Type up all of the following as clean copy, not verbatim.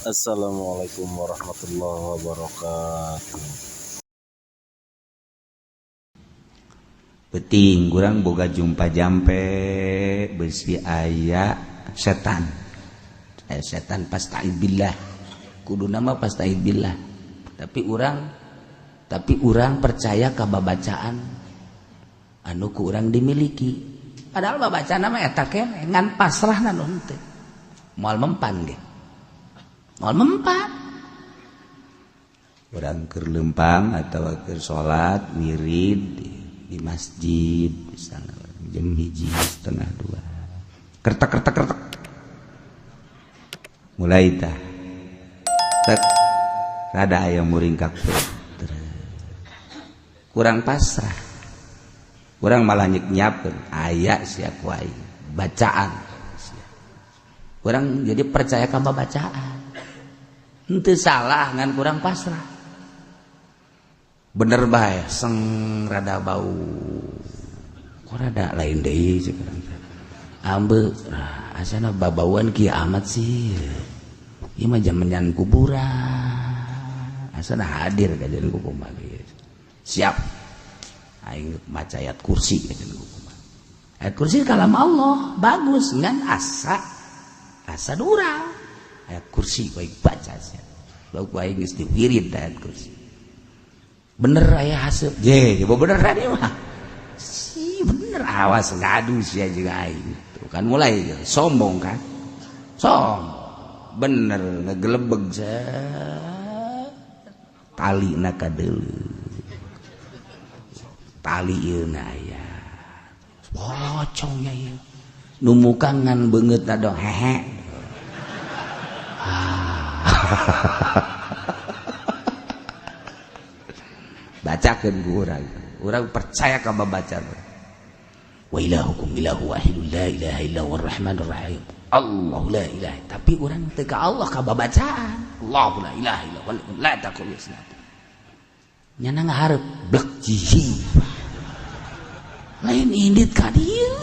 Assalamualaikum warahmatullahi wabarakatuh. Penting kurang boga jumpa jampe besi aya setan setan pasta'id billah kudu nama pasta'id billah tapi urang percaya ka babacaan anu ku urang dimiliki padahal babacaan nama eta keneh ngan pasrahna nun teh moal mempan ge moal mempan urang keur leumpang atawa keur salat wirid di masjid misalnya jam 1:30 kertek mulai tah tek rada aya muringkak kurang pasrah kurang malah nyiapkeun aya sia ku aing bacaan kurang jadi percaya ka bacaan henteu salah ngan kurang pasrah bener bae seng rada bau kok rada lain deui sekarang ambe asana babauan kieu amat sih ieu mah jamenan kuburan asana hadir ka jalan kumaha siap aing maca ayat kursi ka jalan kumaha ayat kursi kalam Allah bagus ngan asa durang ayat kursi ku aing baca sia ku aing geus diwirid ayat kursi bener aya haseup je bener tadi mah si bener awas ngadu sia jeung aing tuh kan mulai sombong kan bener ngegelebeg talina kadeuleu tali ieu na aya pocongnya ieu nu muka ngan beungeutna dong hehe bacakeun ku urang percaya ka babacaan wa ilahukum ilahu wahidun la ilaha illa huwar rahmanur rahim Allahu la ilaha tapi urang teu ka Allah ka babacaan Allahu la ilaha illa huwa la taqul sinatun nyana ngaharep blek jiji lain indit ka dieu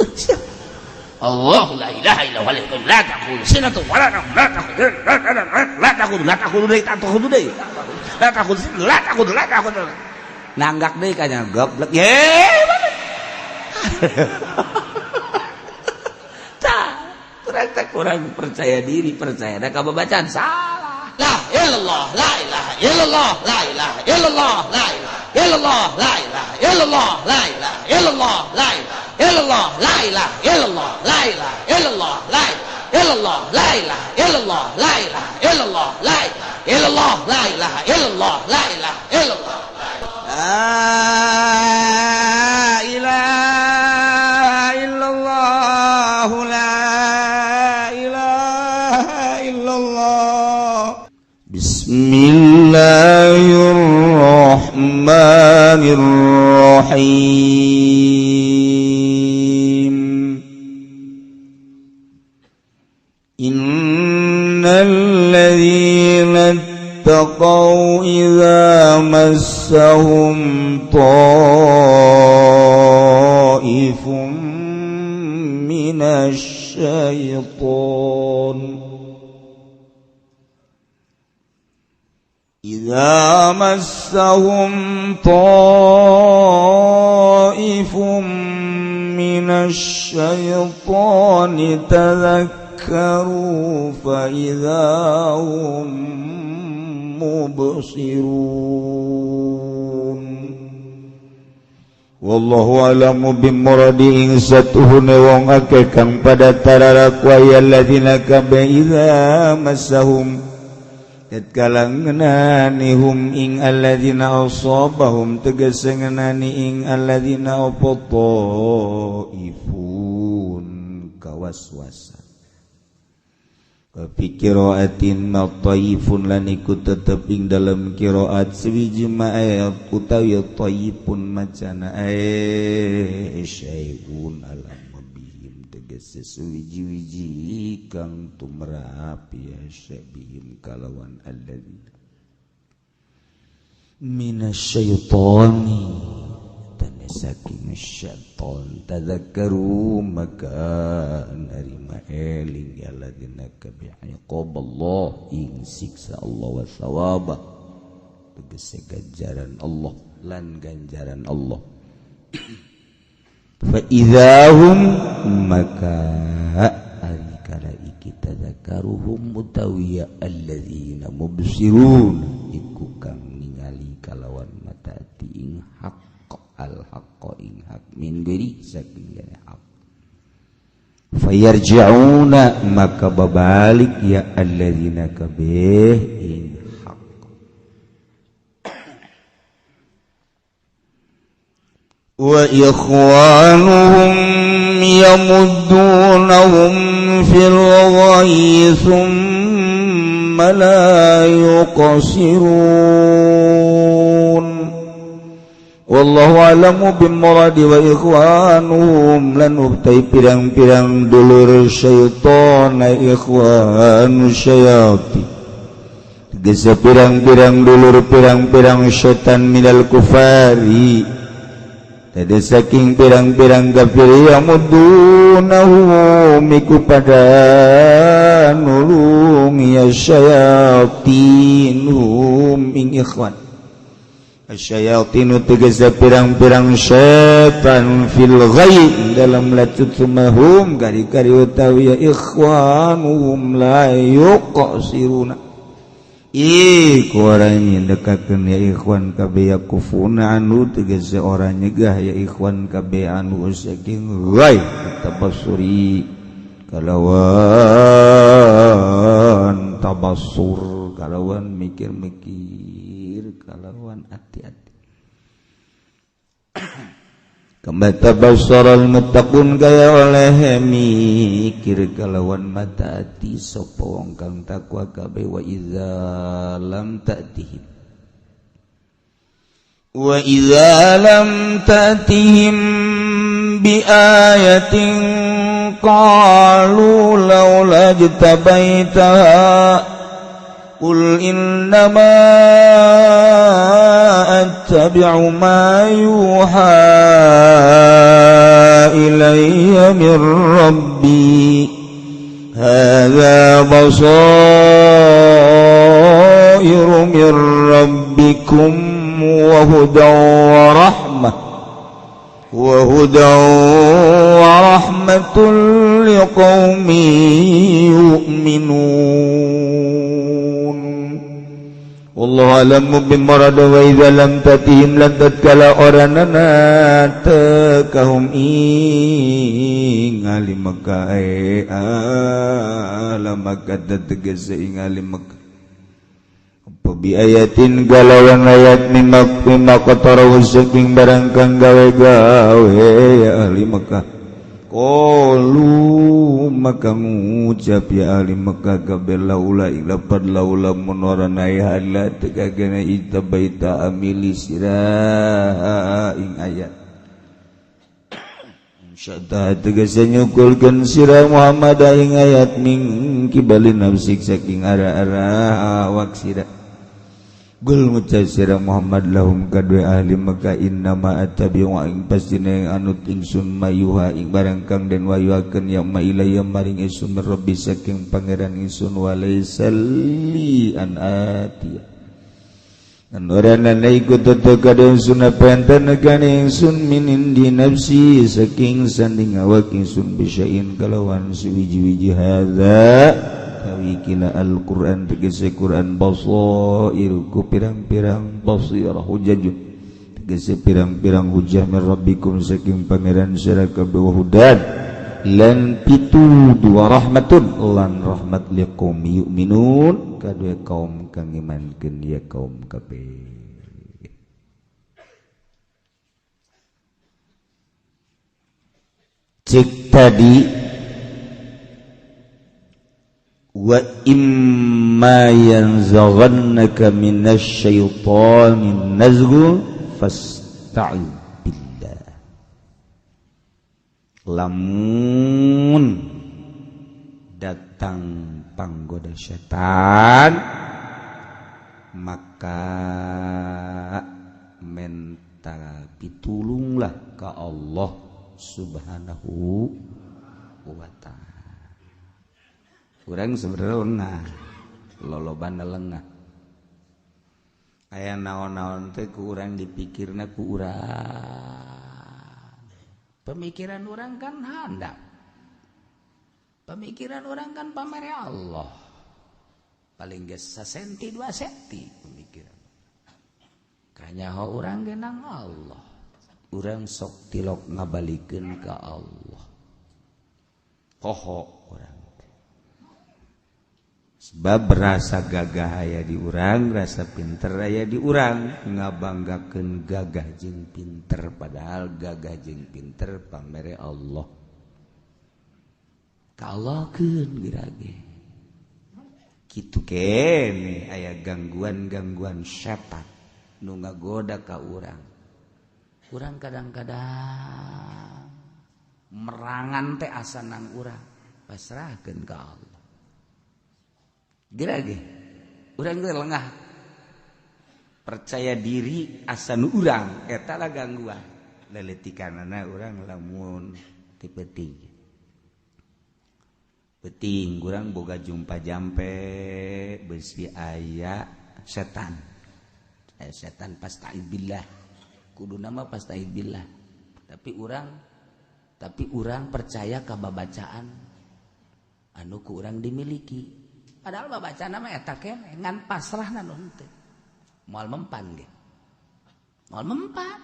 Allahu la ilaha illa huwa la taqul sinatun wa la taqul nanggak deh kayaknya goblok kurang percaya diri percaya ada kabar bacaan salah la ilallah la ilaha illallah la ilaha illallah la ilaha illallah la ilaha illallah la ilaha illallah la ilaha illallah la ilaha illallah la ilaha illallah la ilaha illallah la ilaha illallah la ilaha illallah la ilaha illallah la ilaha illallah la ilaha illallah La ilaha illallah la ilaha illallah Bismillahirrahmanirrahim Innal ladzina اتقوا إذا مسهم طائف من الشيطان إذا مسهم طائف من الشيطان تذكروا فإذا هم mubsirun wallahu a'lamu bimuradi ing satuhune wong akeh kang pada tararak wa alladzina kabaiza masahum tatkala ngenani hum ing alladzina asabahum tegese ngenani ing alladzina ifun kawaswasan fi qiraatin mataifun lan iku tetep ing dalam qiraat sewiji ayat utawi taifun macana syai'un alam bihim tegese sewiji-wiji kang tumrap ya syabihim kalawan alladzina minasyaitani saking syaitan tadzakkaru maka narima eling ya ladina kabeh iqaballah ing siksa Allah wa thawaba tegese ganjaran Allah lan ganjaran Allah fa idzahum maka ari kala iki tadzakkaruhum mutawiya alladzina mubsirun iku kang ningali kalawan mata ati ing hak al-haqqa ing hak min ghairi saking hak fayarji'una maka babalik ya alladzina kabeh ing hak wa ikhwanuhum yamuddunahum fil ghayyi thumma la yuqsirun wallahu alamu bimuradi wa ikhwanuhum lan ubtai pirang-pirang dulur syaitan ikhwanu syayati tegese pirang-pirang dulur pirang-pirang syaitan minal kufari tadi saking pirang-pirang kafir yamudunahum iku pada nulung ya syayatinhum ing ikhwan asyayatinu tegese pirang-pirang syaitan fil ghaib dalam lacut sumahum kari-kari utawi ya ikhwanuhum la yuqsiruna iku orangnya dekakeun ya ikhwan kabeh yakufuna anu tegese orang nyegah ya ikhwan kabeh anu saking ghaib tabassuri kalawan tabassur kalawan mikir-mikir kalawan hati-hati kama tabassaral muttaqun kaya oleh mikir kalawan mata hati sapa wong kang takwa kabeh wa idza lam ta'tihim bi ayatin qalu laula jtabaitaha qul innama attabi'u ma yuha ilayya min rabbi hadza basairu min rabbikum wa hudan wa rahmatul liqaumin yu'minun wallahu alamu bimurad wa idza lam tatihim lan tatkala oranana takahum ing alim Makkah alam Makkah tegese ing alim Makkah apa bi ayatin galawan ayat mimma qatara saking barang kang gawe-gawe ya ahli Makkah qalu maka ngucap ya ahli Makkah kabeh laula ilapad laula munorana hala tegagana itabaita amili sira ing ayat insyaallah tegese nyukulkeun sira Muhammad ing ayat min kibali nafsik saking ara-ara awak sira Gul ngucap sira Muhammad lahum kadue ahli Makkah innama attabi'u ing pastine anut ingsun mayuha ing barang kang den wayuakeun ya ma ilayya maring ingsun rabbi saking pangeran ingsun walaisali an ati an orana iku tetep kadue ingsun penten kane ingsun min indi nafsi saking sanding awak ingsun bisyain kalawan suwiji-wiji hadza kawi kila Al-Quran tegese Quran basair ku pirang-pirang basirah hujajun tegese pirang-pirang hujah min rabbikum saking pangeran sira kabeh hudan lan pitu dua rahmatun lan rahmat liqaum yu'minun kadue kaum kang imankeun ya kaum kabeh cek tadi wa imma yanzaghannaka minasy-syaitani nazghun fasta'id billah lamun datang panggoda setan maka tapi tulunglah ka Allah subhanahu wa ta'ala. Urang sebenarnya lengah, lolobana lengah. Aya naon-naon teh ku urang dipikirna ku urang. Pemikiran urang kan handap. Pemikiran orang kan pamere Allah. Paling geus 1 senti 2 senti pemikiran. Kanyaho urang genang Allah. Urang sok tilok ngabalikeun ka Allah. Poho urang. Sebab rasa gagah aya di urang, rasa pinter aya di urang, ngabanggakeun gagah jeung pinter padahal gagah jeung pinter pamere Allah. Kalahkeun gerage. Kitu kene aya gangguan-gangguan setan nu ngagoda ka urang. Urang kadang-kadang merangan teh asa nang urang, pasrahkeun ka Allah. Gerage urang teh lengah percaya diri asa nu urang eta lah gangguan. Leletikanana urang lamun ti penting urang boga jumpa jampe besi aya setan. Aya setan pasta'id billah. Kudu nama pasta'id billah. Tapi urang percaya ka babacaan anu ku urang dimiliki. Padahal babacaan mah eta keneh ngan pasrahna nu henteu. Moal mempan ge. Moal mempan.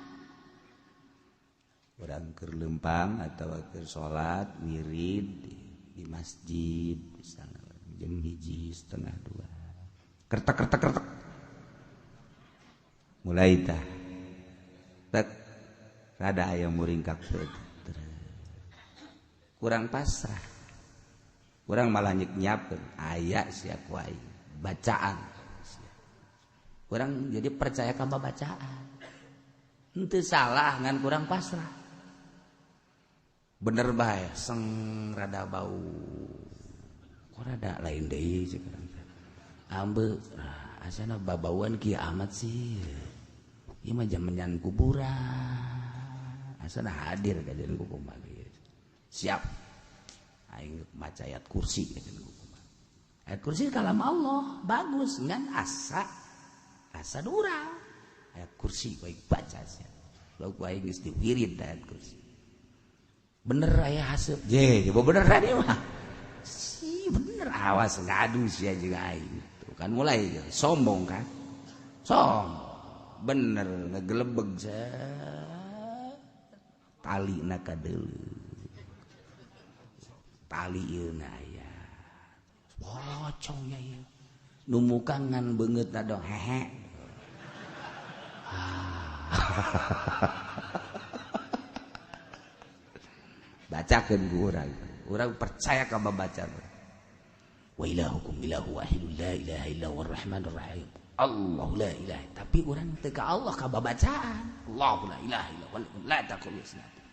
Urang keur leumpang atawa keur salat wirid di masjid misalnya jam 1:30 kertek mulai tah tek rada aya muringkak kurang pasrah kurang malah nyiapkeun aya sia ku aing bacaan kurang jadi percaya ka bacaan henteu salah ngan kurang pasrah. Bener bae seng rada bau kok rada lain deui sekarang ambe asana babauan kieu amat sih ieu mah jamenyan kuburan asana hadir ka jeung kumaha siap aing maca ayat kursi ka jeung kumaha ayat kursi kalam Allah bagus ngan asa urang ayat kursi baik baca sia lauk aing geus diwirid ayat kursi. Bener aya haseup je coba bener tadi mah si bener awas ngadu sia jeung aing tuh kan mulai sombong kan bener ngegelebeg talina kadeuleu tali ieu na aya pocong nya ieu nu muka ngan beungeutna dong hehe bacakeun ku urang percaya ka babacaan wa ilahukum ilahu wahidun la ilaha illa huwar rahmanur rahim Allahu la ilaha tapi urang teu ka Allah ka babacaan Allahu la ilaha illa huwa la taqulu sinatun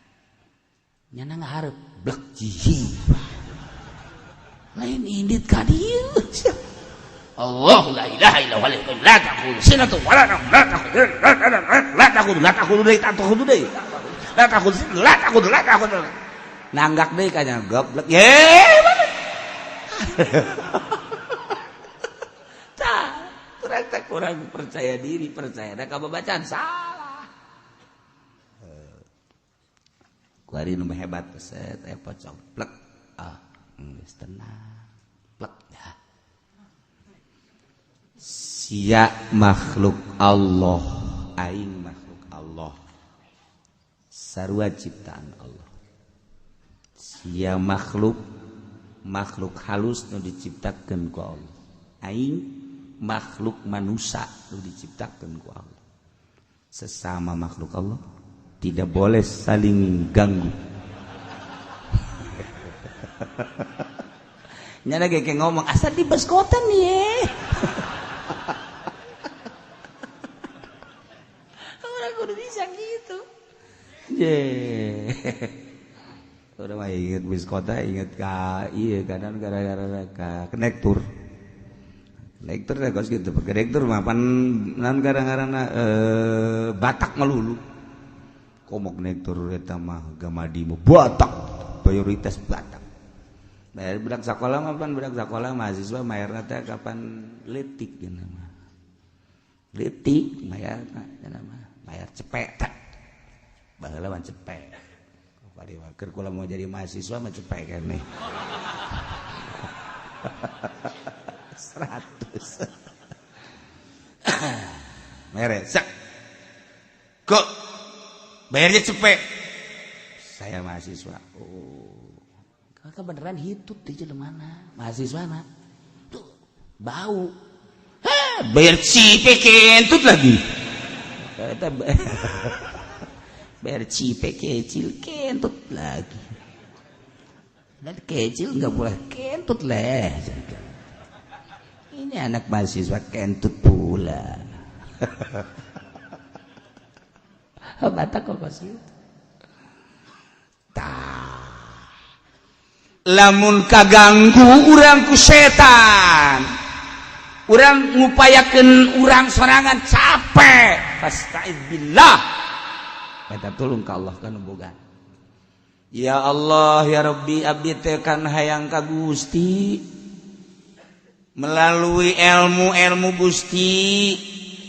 nyana ngaharep blek jihi lain indit ka dieu Allahu la ilaha illa huwa la taqulu sinatun wa la taqulu nanggak deui ka nya goblok ye tah kurang percaya diri percaya da ka babacaan salah ku ari nu hebat set aya pocong plek geus tenang plek ya sia makhluk Allah aing makhluk Allah sarua ciptaan Allah sia makhluk halus nu diciptakeun ku Allah aing makhluk manusia nu diciptakeun ku Allah sesama makhluk Allah tidak boleh saling ganggu nyana ge ngomong asa di beskotan ye orang kudu bisa gitu ye udah mah inget bis kota inget ka iya kadang gara-gara ka konektor teh kos gitu konektor mah pan nan gara-garana Batak melulu komok naik turun eta mah gamadimu Batak prioritas Batak. Bayar budak sekolah mah pan budak sekolah mahasiswa mayarna teh kapan letik geuna mah. Letik mayarna cenah mah. Mayar cepet teh. Baheula mah cepet. Bari keur kula mau jadi mahasiswa mah cepet keneh. 100. Mere sak. Kok bayarnya cepet. Saya mahasiswa. Oh. Kakak beneran hitut di mana mahasiswa nak tuh bau bayar cipe kentut lagi kata bayar cipe kecil kentut lagi dan kecil nggak boleh kentut leh ini anak mahasiswa kentut pula Batak kok sih lamun kaganggu urang ku setan urang ngupayakeun urang sorangan capek fasta'id billah eta tulung ka Allah kana boga ya Allah ya Rabbi abdi teh kan hayang ka Gusti melalui ilmu Gusti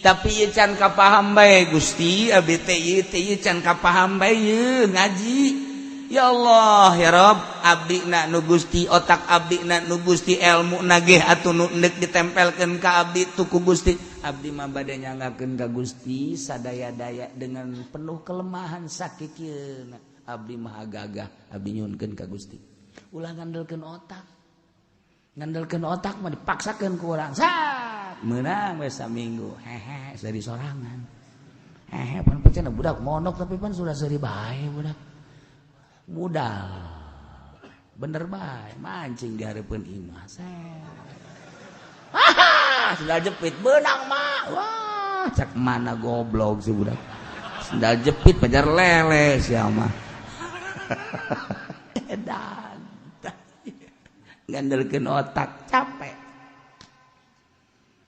tapi ieu can kapaham bae Gusti abdi teh ieu can kapaham bae ngaji ya Allah ya Rob abdi na nu Gusti otak abdi na nu Gusti ilmu nageh atuh nu neuk ditempelkeun ka abdi tuku Gusti abdi mah bade nyangakeun ka Gusti sadaya-daya dengan penuh kelemahan sakikeuna abdi mah agagah abdi nyuhunkeun ka Gusti ulah ngandelkeun otak mah dipaksakeun ku urang sak meunang we saminggu hehe seri sorangan hehe pan pacena budak monok tapi pan sudah seri bae budak modal bener bae mancing di hareupeun imah sendal jepit beunang mah wah cak mana goblok si budak sendal jepit pajar lele sia mah edan ngandelkeun otak capek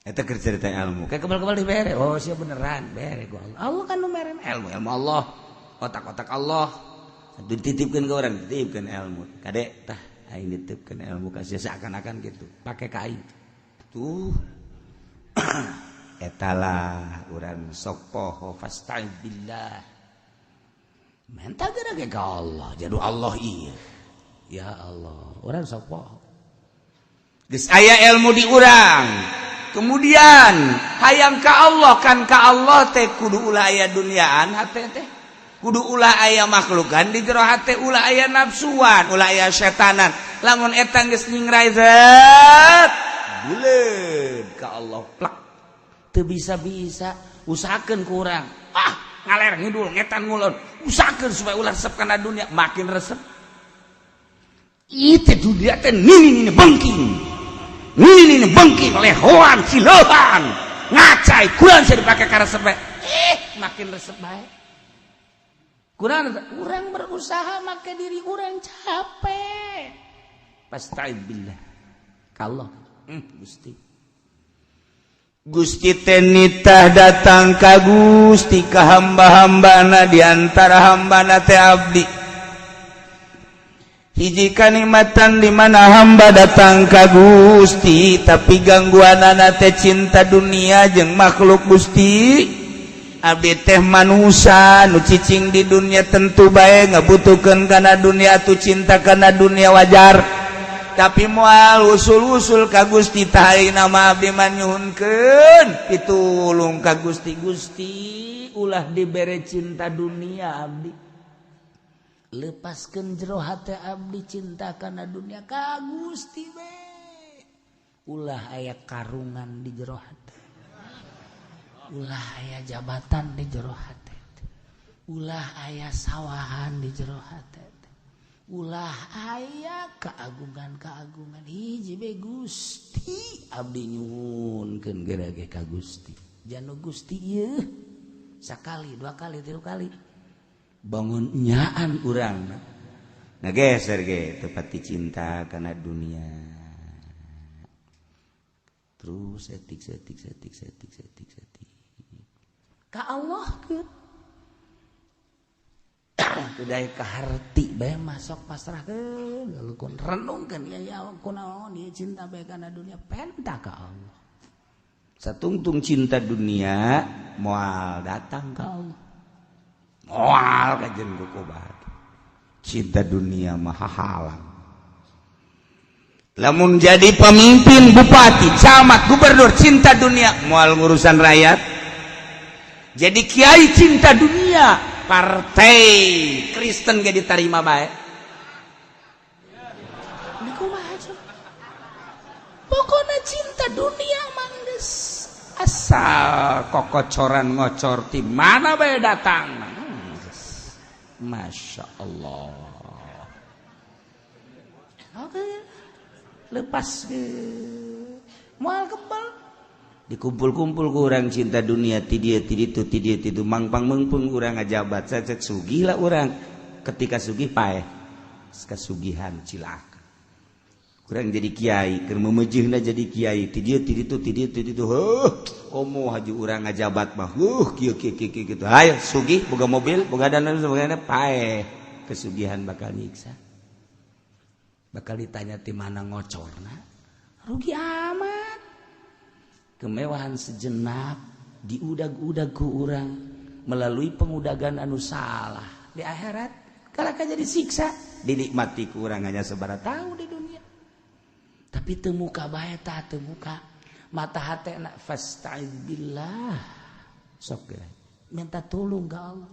eta keur cerita ilmu kayak kebal-kebal dibere oh sia beneran bere ku Allah kan nu meren ilmu Allah otak-otak Allah dititipkan ke orang, dititipkan ilmu. Kadek, tah, aing dititipkan ilmu kasih seakan-akan gitu, pakai kain. Tuh, etalah orang sok poho fasta'id billah. Minta gerak ke Allah, jadu Allah iya. Ya Allah, orang sok poho. Geus aya ilmu di urang. Kemudian hayang ka Allah kan ka Allah teh kudu ulah aya duniaan hate teh. Kudu ulah aya makhlukan di jero hate ulah aya nafsuan ulah aya setanan lamun eta geus nyingrai zat buleud ka Allah plak teu bisa-bisa usahakeun ku urang ngaler ngidul ngetan ngulon usahakeun supaya ulah resep kana dunia makin resep ieu teh dunia teh nini bengking lehoan silohan ngacai kulan saya dipake ka resep makin resep bae kurang berusaha maka diri orang capek fasta'id billah kalau Gusti teh nitah datang ka Gusti ka hamba-hambana diantara hambana teh abdi hiji kanikmatan di mana hamba datang ka Gusti tapi gangguanana teh cinta dunia jeung makhluk Gusti abdi teh manusia nu cicing di dunia tentu bae ngabutuhkeun kana dunia tu cinta kana dunia wajar tapi moal usul-usul ka Gusti tah ayeuna mah abdi mah nyuhunkeun pitulung ka Gusti ulah dibere cinta dunia abdi lepaskeun jero hate abdi cinta kana dunia ka Gusti bae ulah aya karungan di jero hate ulah aya jabatan di jero hate ulah aya sawahan di jero hate ulah aya keagungan hiji be Gusti abdi nyuhunkeun gerage ka Gusti janu Gusti ieu sakali dua kali tilu kali bangun nyaan urang ngageser ge tepati cinta kana dunia terus setik ka Allah ke udah kaharti bae masuk pasrahkeun galukun renungkeun ya kunaon ieu cinta bae kana dunia penta ka Allah satungtung cinta dunia moal datang ka Allah moal ka jeung kukubat cinta dunia mah halang lamun jadi pemimpin bupati camat gubernur cinta dunia moal ngurusan rakyat jadi kiai cinta dunia partai Kristen gak diterima baik pokoknya cinta dunia mangges asal kokocoran ngocor di mana baik datang Masya Allah oke lepas ke mual kebal dikumpul-kumpul ku urang cinta dunia ti dieu mangpang mengpung urang ngajabat cecet sugih lah urang ketika sugih paeh kasugihan cilaka urang jadi kiai keur memejihna jadi kiai ti dieu komo haji urang ngajabat mah kieu gitu hayo sugih boga mobil boga dana sebagainya paeh kesugihan bakal nyiksa bakal ditanya ti mana ngocorna rugi amat kemewahan sejenak diudag-udag ku urang melalui pengudagan anu salah di akhirat kalaka jadi siksa dinikmati ku urang hanya sabaraha tahu di dunia tapi teu muka bae tah teu muka mata hatena fasta'id billah sok minta tolong ka Allah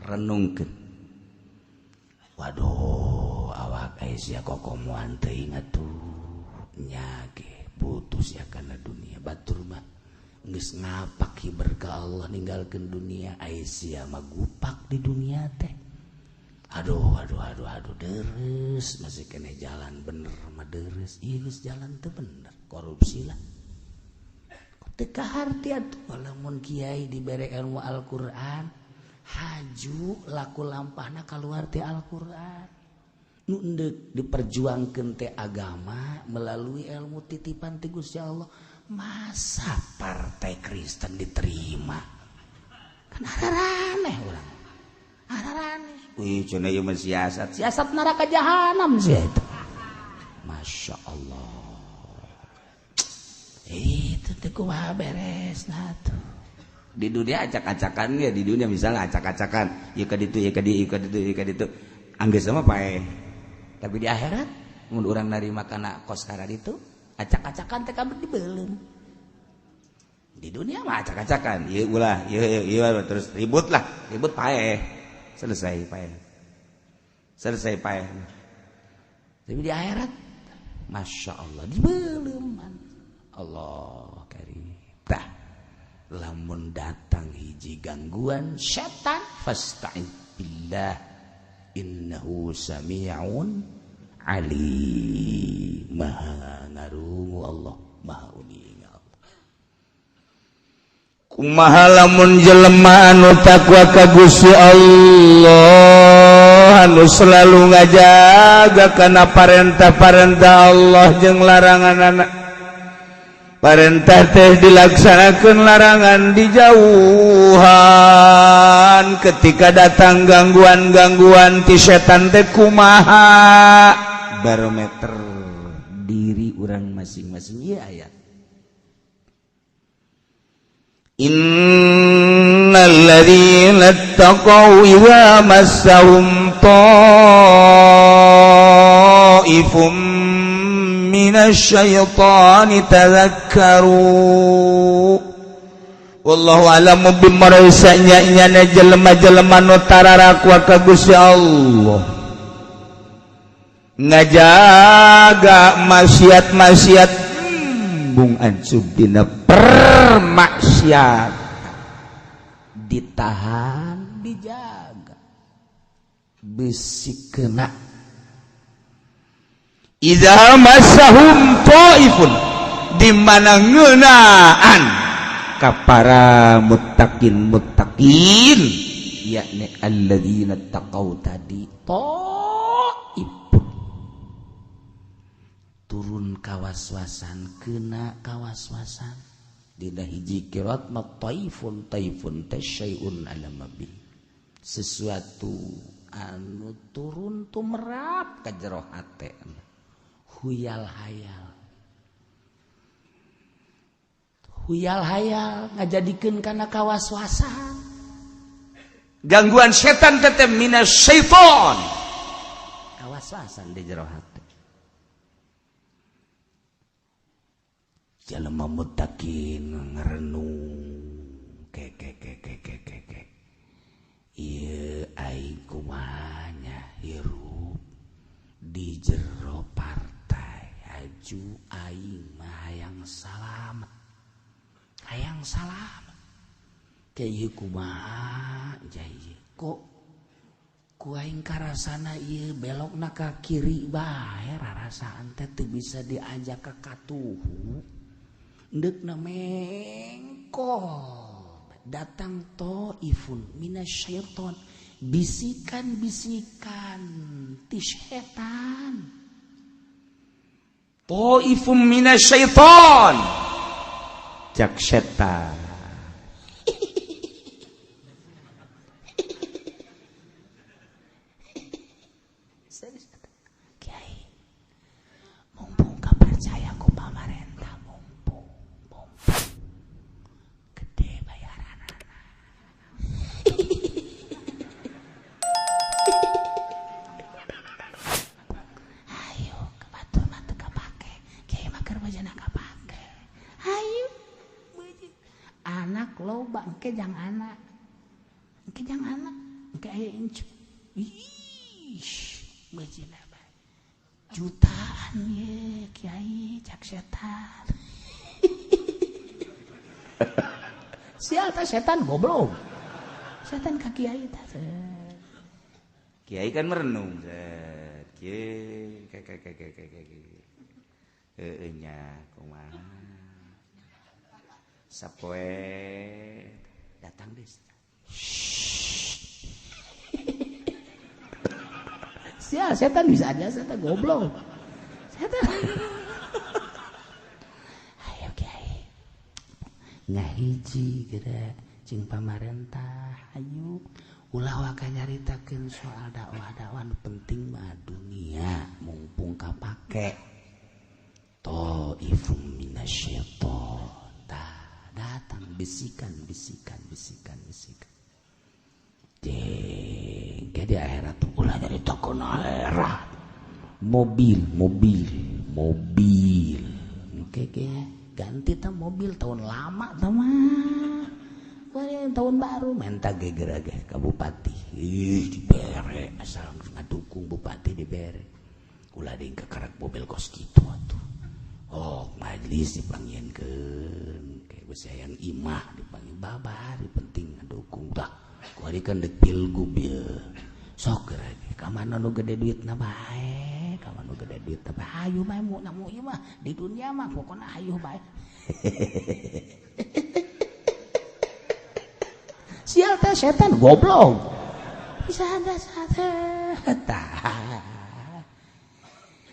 renungkeun waduh awak sia kokomoan teuing atuh nya ge putus ya karena dunia batur mah geus ngapak hiber ka Allah ninggalkeun dunia Aisyah mah gupak di dunia teh aduh deres masih kena jalan bener mah deres ieu geus jalan teu bener korupsi lah teu kaharti atuh lamun kiai dibere ilmu Al-Qur'an haju laku lampahna kaluar ti Al-Qur'an nu endek diperjuangkeun teh agama melalui ilmu titipan ti Gusti Allah masa partai Kristen diterima kan araraneh urang araraneh wih cenah ieu mah siasat neraka jahanam sih eta Masya Allah itu teh kumaha beresna tuh di dunia acak-acakan ya di dunia misalnya acak-acakan ieu ka ditu ieu ka ditu anggeus mah paeh tapi di akhirat mun urang narima kana kos kana ditu acak-acakan teh kabeh dibeulem di dunia mah acak-acakan ieu ulah ieu terus ribut paeh selesai paeh tapi di akhirat Masya Allah dibeulem Allah karim tah lamun datang hiji gangguan setan fasta'id billah innahu sami'un alim maha ngarungu Allah maha uning Allah kumaha lamun jelema anu takwa ka Gusti Allah anu selalu ngajaga kana parentah-parentah Allah jeung larangan-na parentah teh dilaksanakeun larangan dijauhan ketika datang gangguan-gangguan ti setan teh kumaha barometer diri urang masing-masing ieu aya innal ladzina taqaw idza massahum ta'ifum minasyaitani tadzakkaru wallahu a'lamu bimarasanya nyana jelema-jelema nu tararak ka Gusti Allah ngajaga maksiat-maksiat bung ansub dina permaksiat ditahan dijaga bisi kena idza massahum ta'ifun di mana ngeunaan ka para muttaqin yakni alladzina taqaw tadi ta'ifun turun kawaswasan kena kawaswasan dina hiji qiraat ma taifun teh syai'un alamabi sesuatu anu turun tumrap ka jero hate huyal hayal ngajadikeun kana kawaswasan gangguan setan tetep minas syaiton kawaswasan di jero hate jelema muttaqin ngrenung ke ieu aing kumanya hirup di jero partai aju aing mah hayang salamet kayak kumaha jaya kok ku aing karasana ieu belokna ka kiri bae rarasaan teh teu bisa diajak ka katuhu deukna mengkol datang taifun minasyaiton bisikan-bisikan ti setan taifun minasyaiton jak setan Kiai mumpung gak percaya ku pamarentah mumpung gede bayaran ayo ke batur mata kapake Kiai makar bajana kapake ayo anak loba engke jang anak engke aya incu bajina jutaan ye Kiai cak setan sial teh setan goblok setan ka Kiai teh Kiai kan merenung Kiai nya kumaha sapoe datang deh sial setan bisa aja setan goblok setan ayo Kiai ngahiji geura jeung pamarentah ayo ulah waka nyaritakeun soal dakwah-dakwah nu penting mah dunia mumpung kapake taifum minasyaiton datang bisikan jadi akhirat tuh ulah nyarita kana akhirat mobil oke ganti ta mobil tahun lama mah tahun baru menta geger ka bupati dibere asal ngadukung bupati dibere ulah deing kakarak mobil kos kitu atuh majelis dipanggieunkeun kayak sayang imah dipanggil babari penting ngadukung tah ku ari kan dek pilgub ieu sok geura ka mana nu gede duitna bae ayo bae mu ieu mah di dunia mah pokona ayo bae sial teh setan goblok bisa ada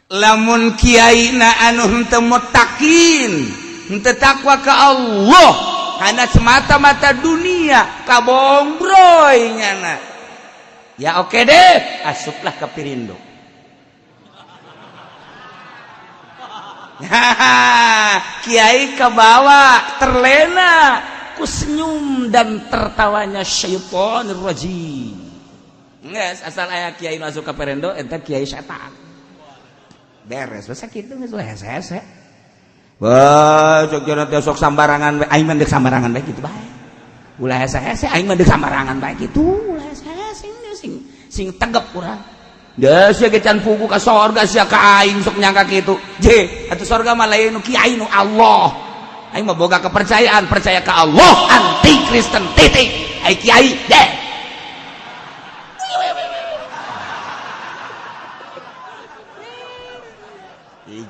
lamun kiai na anu henteu muttaqin henteu takwa ka Allah hana semata-mata dunia kabombroy nyana ya oke deh asuplah ke Pirindo kiai kabawa terlena ku senyum dan tertawanya syaitonir rajim geus asal aya kiai masuk ka Pirindo eta kiai setan beres basa kitu geus hese-hese wah sok jangan sok sambarangan aing mah deuk sambarangan bae kitu bae ulah hese-hese aing mah deuk sambarangan bae kitu ulah hese-hese sing tegep urang da sia ge can pugu ka sorga sia ka aing sok nyangka kitu je atuh sorga mah lain nu kiai nu Allah aing mah boga kepercayaan percaya ka Allah anti Kristen titik ai kiai deh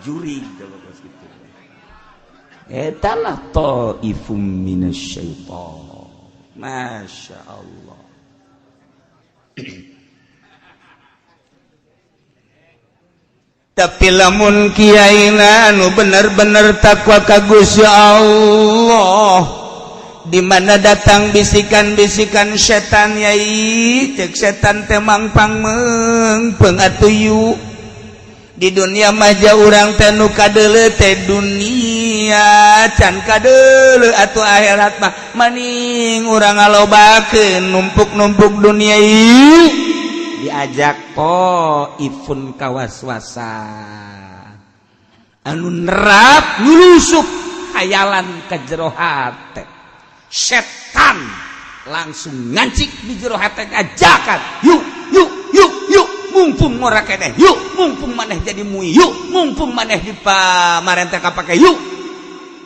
juri kalau pas gitu etalah taifum minasyaiton masya Allah tapi lamun kiaina nu bener-bener takwa ka Gusti Allah di mana datang bisikan-bisikan setan yai cek setan temang pangmeng pengatuyu di dunia maja urang teh nu kadele teh dunia can kadele atuh akhirat mah maning urang ngalobakeun numpuk-numpuk dunia ieu diajak ifun kawaswasa anu nerap nyulusup hayalan ka jero hate setan langsung ngancik di jero hate ngajakan yuk mumpung ngora keneh yuk mumpung maneh jadi mui yuk mumpung maneh di pamarentah kapake yuk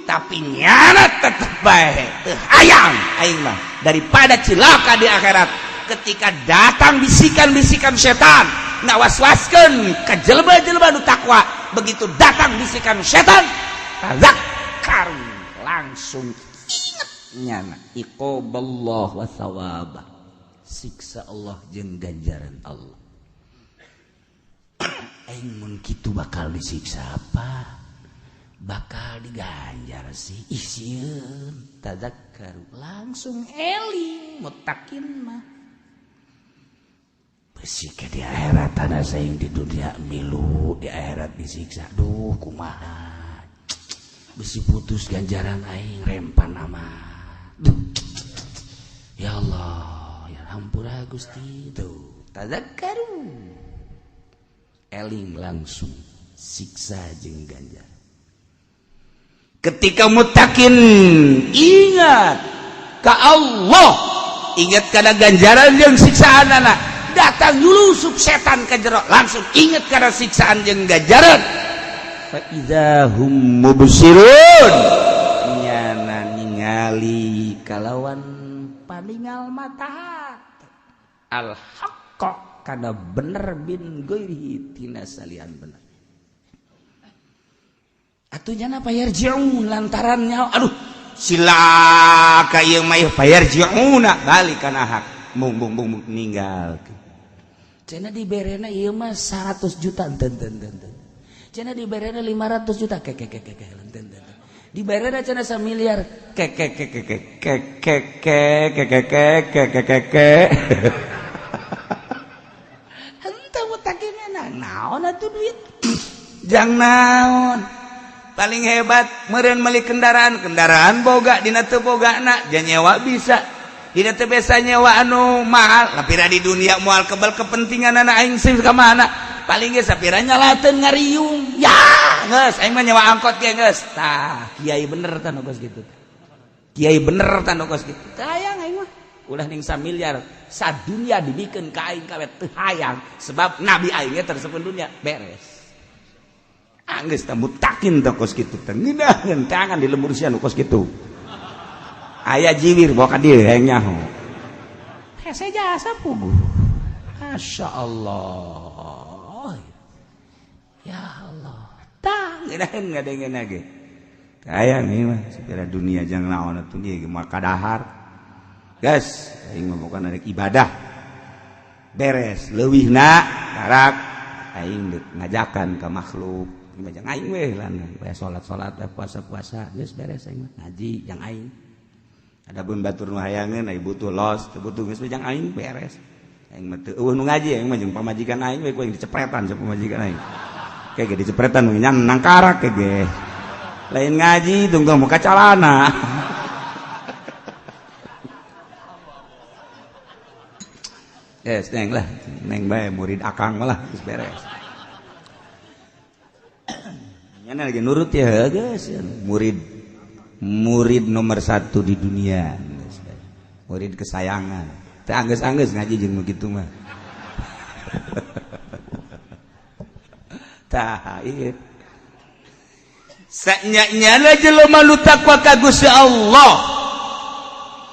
tapi nyana tetep bae teu hayang aing mah daripada cilaka di akhirat ketika datang bisikan-bisikan setan ngawaswaskeun ka jelema-jelema nu takwa begitu datang bisikan setan tazakkar langsung inget nyana iqaballah wa thawaba siksa Allah jeung ganjaran Allah aing mun kitu bakal disiksa apa bakal diganjar sih isieun tazakkar langsung eling mutakin mah besi ke di akhirat tanah saing di dunia milu di akhirat disiksa duh kumaha besi putus ganjaran aing rempan nama duh ya Allah ya hampura Gusti tuh tazakkaru eling langsung siksa jeung ganjar ketika mutakin ingat ka Allah ingat kana ganjaran jeung siksaanana datang nyulusup setan ka jero langsung ingat kana siksaan jeung ganjaran fa idzahum mubsirun nyana ningali kalawan paningal mata al haqqa kana bener bin goirihi tina salian bener atuh nyana payarjiun lantarannya aduh silaka ieu mah payarjiuna balik kana hak mung ninggal cenah diberena ieu mah 100 juta enten cenah diberena 500 juta enten diberena cenah 1 miliar naon atuh duit jang naon paling hebat meureun meuli kendaraan boga dina teu bogana jan nyewa bisa dina teu biasa nyewa anu mahal lapira di dunia moal kebal kepentingan anak aing sing ka mana paling ge sapira nyalateun ngariung ya geus aing mah nyewa angkot ge geus tah kiai bener tah nu geus kitu kiai bener tah nu geus kitu hayang aing mah ulah ning 1 miliar sadunya dibikeun ka aing kawet teu hayang sebab nabi aing ge tersebut dunia beres anggeus tah mutakin tah kos kitu teh ngeunaheun tangan di lembur sia nu kos kitu aya jiwir bawa ka dieu hayang nyaho hese jasa pugu masyaallah ya Allah tah ngeunaheun ngadengeun ge hayang ieu mah sapira dunia jang naon atuh ieu ge moal kadahar guys, aing mah bukan ada ibadah beres leuwihna darak aing ngajakan ka makhluk ieu mah jang aing we lan bae salat-salat puasa-puasa geus beres aing mah ngaji jang aing adapun batur nu hayangeun aya butuh los teu butuh geus jang aing beres aing mah teu eueuh nu ngaji aing mah jeung pamajikan aing we ku aing dicepretan sa pamajikan aing kege dicepretan mah nyan nangkarak kege lain ngaji tungtung muka calana yes, neng lah, neng bae murid akang malah geus beres. Nyana lagi nurut ya guys, murid nomor 1 di dunia, murid kesayangan. Teu anggeus-anggeus ngaji jeung nu kitu mah. Tah ieu. Sanyana jelema nu takwa ka Gusti Allah.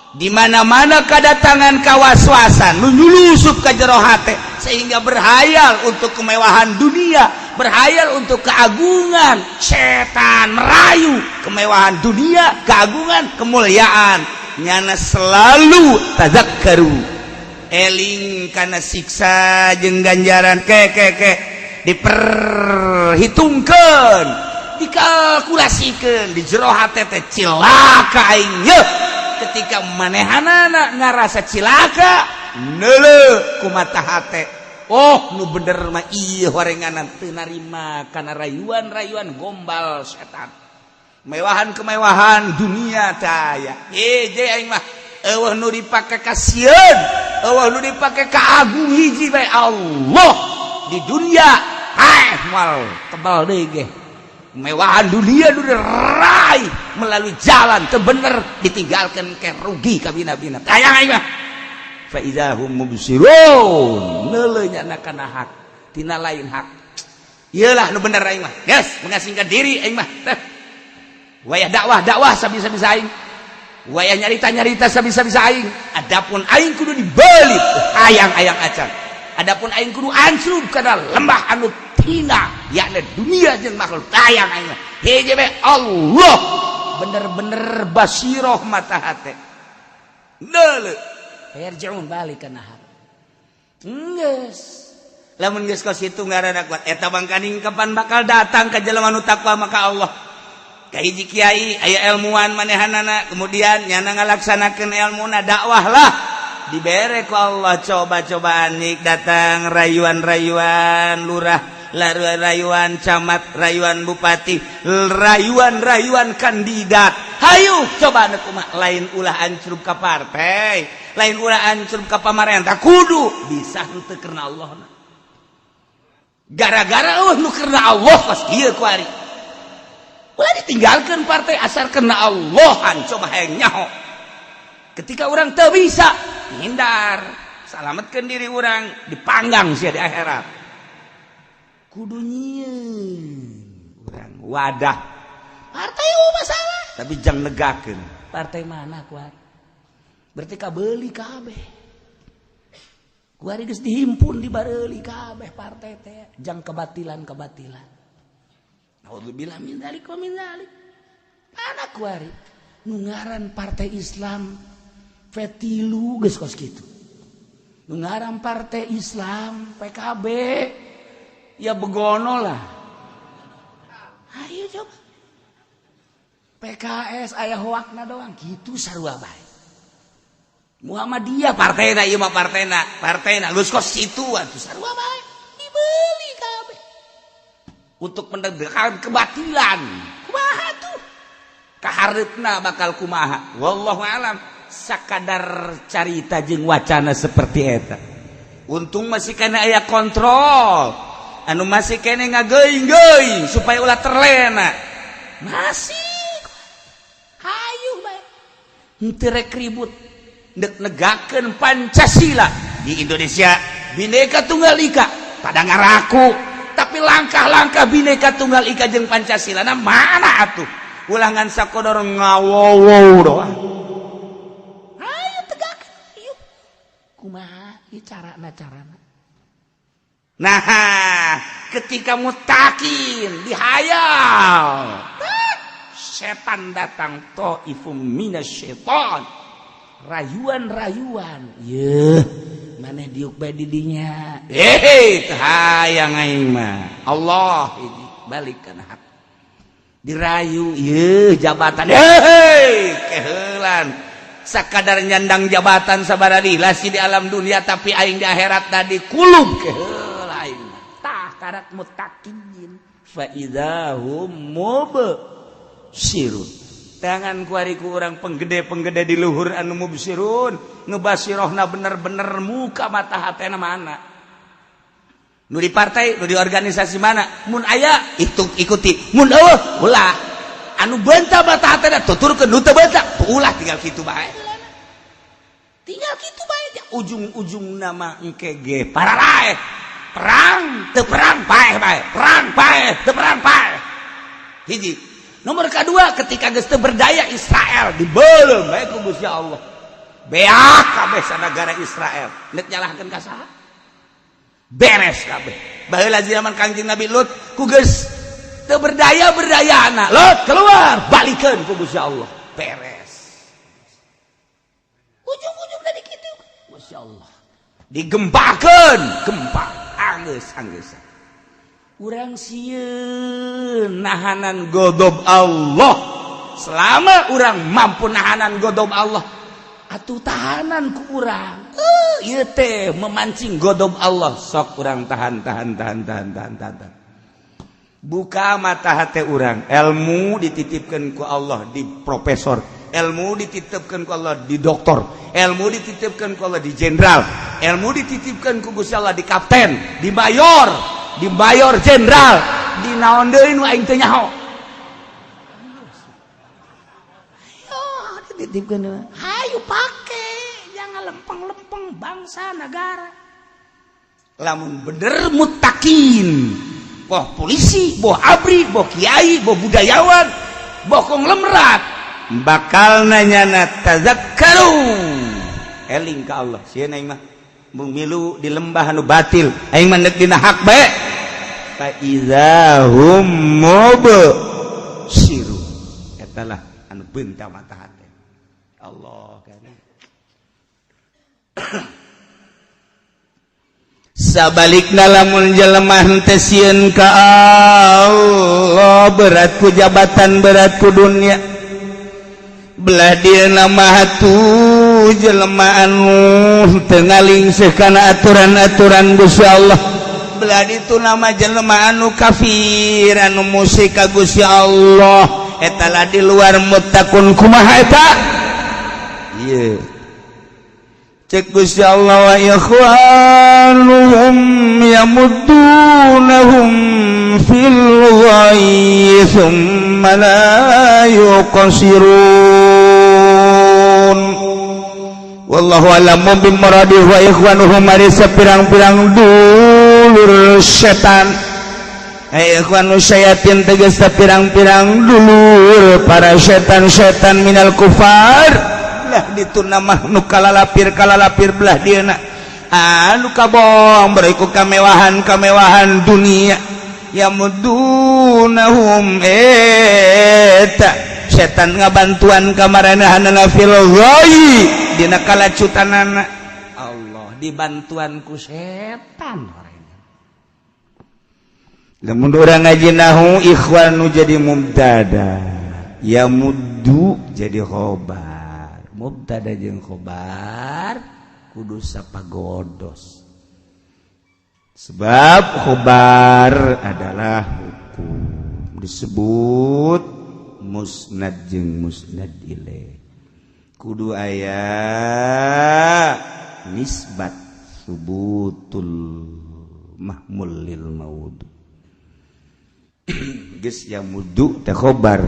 Di mana-mana kedatangan kawaswasan nyulusup ka jero hate sehingga berhayal untuk kemewahan dunia, berhayal untuk keagungan, setan merayu kemewahan dunia, keagungan, kemuliaan. Nyana selalu tazakkaru eling kana siksa jeung ganjaran ke diperhitungkeun, dikalkulasikeun di jero hate teh cilaka aing ketika manehanana ngarasa cilaka neule ku mata hate oh nu bener mah ieu horenganan teu narima kana rayuan-rayuan gombal setan mewahan-kemewahan dunia taya je aing mah eueuh nu dipake ka sieun eueuh nu dipake ka agung hiji bae Allah di dunia mal tebal deui ge mewahan dunia nu diraih melalui jalan teu bener ditinggalkeun ke rugi ka bina-bina tayang aing mah fa idzahum mubsirun neuleuh nya kana hak tina lain hak ieu lah nu bener aing mah geus mengasingkan diri aing mah wayah dakwah sabisa-bisa aing wayah nyarita sabisa-bisa aing adapun aing kudu dibelit hayang-hayang acan adapun aing kudu ansrub kana lembah anu tina yakna dunia jeung makhluk hayang aing hiji we Allah bener-bener basiroh mata hate neuleuh yarji'un balik kana hak geus lamun geus ka situ ngaranna kuat eta bangkaning kapan bakal datang ka jelema nu takwa maka Allah ka hiji kiai aya ilmuwan manehanana kemudian nyana ngalaksanakeun ilmuna dakwah lah dibere ku Allah coba-cobaan nik datang rayuan-rayuan lurah rayuan camat rayuan bupati rayuan kandidat hayu coba kumaha lain ulah ancrup ka partai lain ulah ancrup ka pamarentah kudu bisa henteu karena Allah gara-gara nu karena Allah pas kieu ku ari ulah ditinggalkan partai asal kena Allahan coba hayang nyaho ketika orang teu bisa hindar salametkeun diri orang dipanggang sia di akhirat kudu nyieun urang wadah partai masalah tapi jang negakeun partai mana kuat berarti kabeuli kabeh kuari geus dihimpun dibareuli kabeh partai teh jang kebatilan Alhamdulillah min dzalik wa min dzalik. Mana kuari nu ngaran partai Islam fetilu geus kos kitu. Nu ngaran partai Islam PKB ya begono lah. Ayo coba. PKS aya hoakna doang kitu sarua bae. Muhammadiyah partena ieu mah partena geus kos kitu atuh sarua bae. Dibeli kabeh. Untuk menegakkan kebatilan kumaha tuh kahareupna bakal kumaha wallahu alam sakadar carita jeung wacana seperti eta untung masih kena aya kontrol anu masih kena ngageuing-geuing supaya ulah terlena masih hayu bae henteu rek ribut negakeun Pancasila di Indonesia Bhinneka Tunggal Ika pada ngaraku tapi langkah-langkah Bhinneka Tunggal Ika jeung Pancasila na mana atuh ulangan sakodor ngawowo doang ayo tegakkeun ayo kumaha ieu carana nah ketika mutakin dihayal setan datang taifum minasyaiton rayuan yeuh maneh diuk bae di dinya teu hayang aing mah Allah hiji balik kana hak dirayu yeuh jabatan keheulan sakadar nyandang jabatan sabaraha lasi di alam dunia tapi aing di akhirat tadi kulub keheul aing tah karat muttaqin fa idzahum mubsirun tangan kuariku orang penggede di luhur anu mubsirun ngebasirohna bener-bener muka mata hatena mana nu di partai nu di organisasi mana mun aya itu ikuti mun eueuh ulah anu bentah mata hatena tuturkeun nu teu bentah ulah tinggal kitu bae ujung-ujung nama engke ge paralae perang teu perang paeh bae perang paeh teu perang paeh hiji. Nomor kedua ketika geus teu berdaya Israel dibeuleum bae ku Gusti Allah. Beak kabeh sanagara Israel. Nek nyalahkeun ka saha? Beres kabeh. Baheula zaman Kangjeng Nabi Lut ku geus teu berdayana. Lut keluar, balikeun ku Gusti Allah. Beres. Ujung-ujung tadi kitu Gusti Allah. Digembakeun, gempa anggeus. Urang sieun nahanan godob Allah selama urang mampu nahanan godom Allah atuh tahanan ku urang ieu teh memancing godom Allah sok urang tahan buka mata hati urang ilmu dititipkeun ku Allah di profesor ilmu dititipkeun ku Allah di doktor ilmu dititipkeun ku Allah di jenderal ilmu dititipkeun ku Gusti Allah di kapten di mayor jenderal di naon deui nu aing teu nyaho ayo pakai jangan lempeng-lempeng bangsa negara lamun bener mutakin boh polisi boh abri boh kiai boh budayawan boh konglomerat bakal nanyana tazakkaru eling ka Allah sieun aing mah mung milu di lembah anu batil aing mah neuk dina hak bae fa izahum mubsirun eta lah anu beunta mata hati Allah kan sabalikna lamun jelema henteu sieun ka Allah berat ku jabatan berat ku dunia belah dieuna mah atuh jelema anu teu ngalingseuh kana aturan-aturan Gusti Allah belah ditu nama jelema anu kafir anu musyrik ka Gusti Allah eta lah di luar muttaqun kumaha eta ieu cek Gusti Allah wa ikhwanuhum yamuddunahum fil ghayyi thumma la yuqsirun wallahu a'lamu bimuradih wa ikhwanuhum ari sapirang-pirang dulur setan ikhwanu syayatin tegas sapirang-pirang dulur para setan-setan minal kufar lah ditu nama nu kalalapir belah dieuna anu kabong beriku kamewahan dunia yamudunahum eta setan ngabantuan kamaranahana fil ghayyi dina kalacutanana Allah dibantuan ku setan lamun urang ngaji nahu ikhwanu jadi mubtada yamuddu jadi khobar mubtada jeung khobar kudu sapagodos sebab khobar adalah hukum disebut musnad jeung musnad ilaih kudu aya nisbat subutul mahmul lil maud geus yamudu teh khobar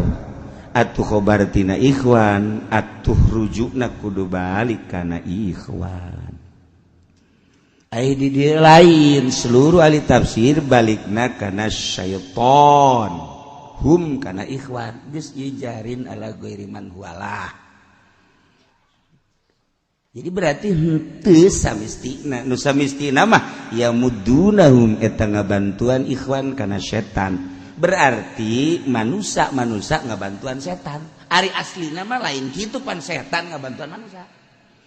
atuh khobar tina ikhwan atuh rujukna kudu balik kana ikhwan ai di dieu lain seluruh ahli tafsir balikna kana syaiton hum kana ikhwan geus ijarin ala ghairi man huwalah jadi berarti henteu samistina nu samistina mah ya mudunahum eta ngabantuan ikhwan kana setan berarti manusia ngabantuan setan ari aslina mah lain kitu pan setan ngabantuan manusia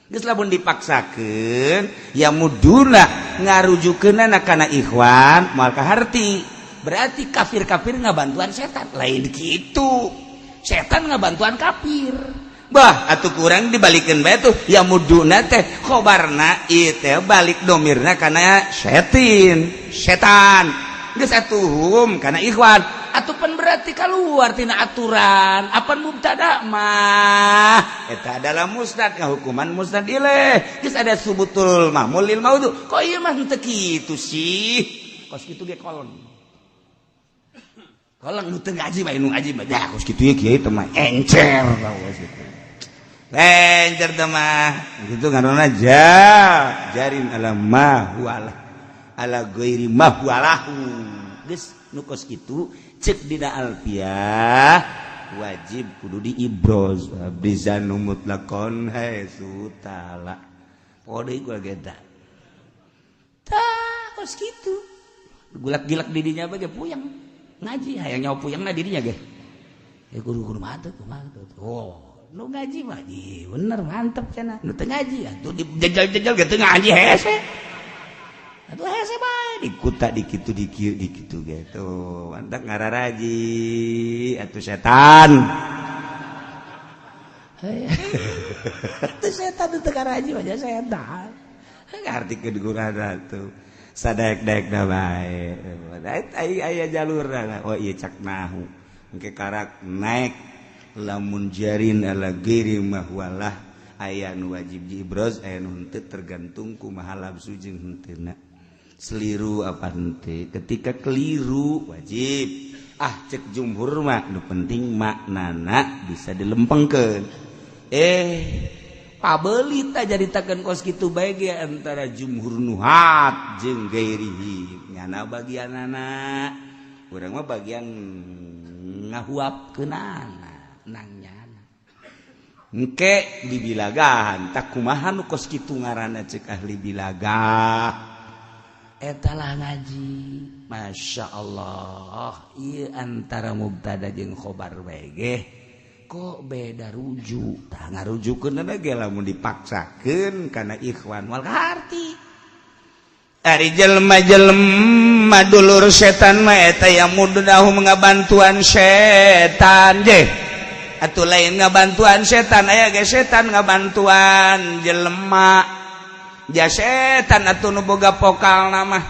geus lamun dipaksakeun ya muduna ngarujukeunana kana ikhwan moal kaharti berarti kafir-kafir ngabantuan setan lain kitu setan ngabantuan kafir bah atuh kurang dibalikeun bae tuh ya muduna teh khobarna ieu teh balik domirna kana setan geus atuhum kana ikhwan atupan berarti keluar tina aturan apan mubtada mah eta adalah musnad hukuman musnad ilaih geus ada subutul mahmul lil maudhu kok ieu mah henteu kitu sih kos kitu ge kolon nu teu ngaji mah nu ngaji mah dah kos kitu ye kieu teh mah encer bawas kitu encer teh mah kitu ngaranna jarin ala ma huwalah ala ghairi mahwalahu geus nu kos kitu cek dina alfiyah wajib kudu diibroz bizanu mutlaqon haitsu tala pode gua geda tah kos kitu gulak-gilak didinya bage puyang ngaji hayang nyawa puyangna didinya ge kudu mantep kumaha oh nu ngaji mah bener mantep cenah nu teu ngaji atuh dijajal-jajal ge teu ngaji hese atuh hese bae dikuta dikitu gitu mantap ngararaji atuh setan Itu setan itu karaji aja setan. Ngarti kedugurana tuh. Sadaek-daek da bae. Aya jalurna. Oh ieu cak nahu. Engke karak naik lamun jarin ala ghairi mahwalah aya nu wajib ibroz aya nu henteu tergantung kumaha labsu jeung henteuna. Seliru apa henteu. Ketika keliru wajib. Cek jumhur mah nu penting maknana bisa dilempengkeun. Pabelit aja ditakeun kos kitu bae ge antara jumhur nuhat jeung gairihi. Nyana bagianana urang mah bagian ngahuapkeunana nang nyana. Engke dibilagahan tak kumaha nu kos kitu ngaranna ceuk ahli bilagah. Eta lah ngaji. Masya Allah. Ieu antara mubtada jeung khobar bae ge. Kok beda rujuk tah ngarujukeun ge lamun dipaksakeun kana ikhwan wal harti ari jelema dulur setan mah eta yang mudahu ngabantuan setan je atuh lain ngabantuan setan aya ge setan ngabantuan jelema ja setan atuh nu boga pokalna mah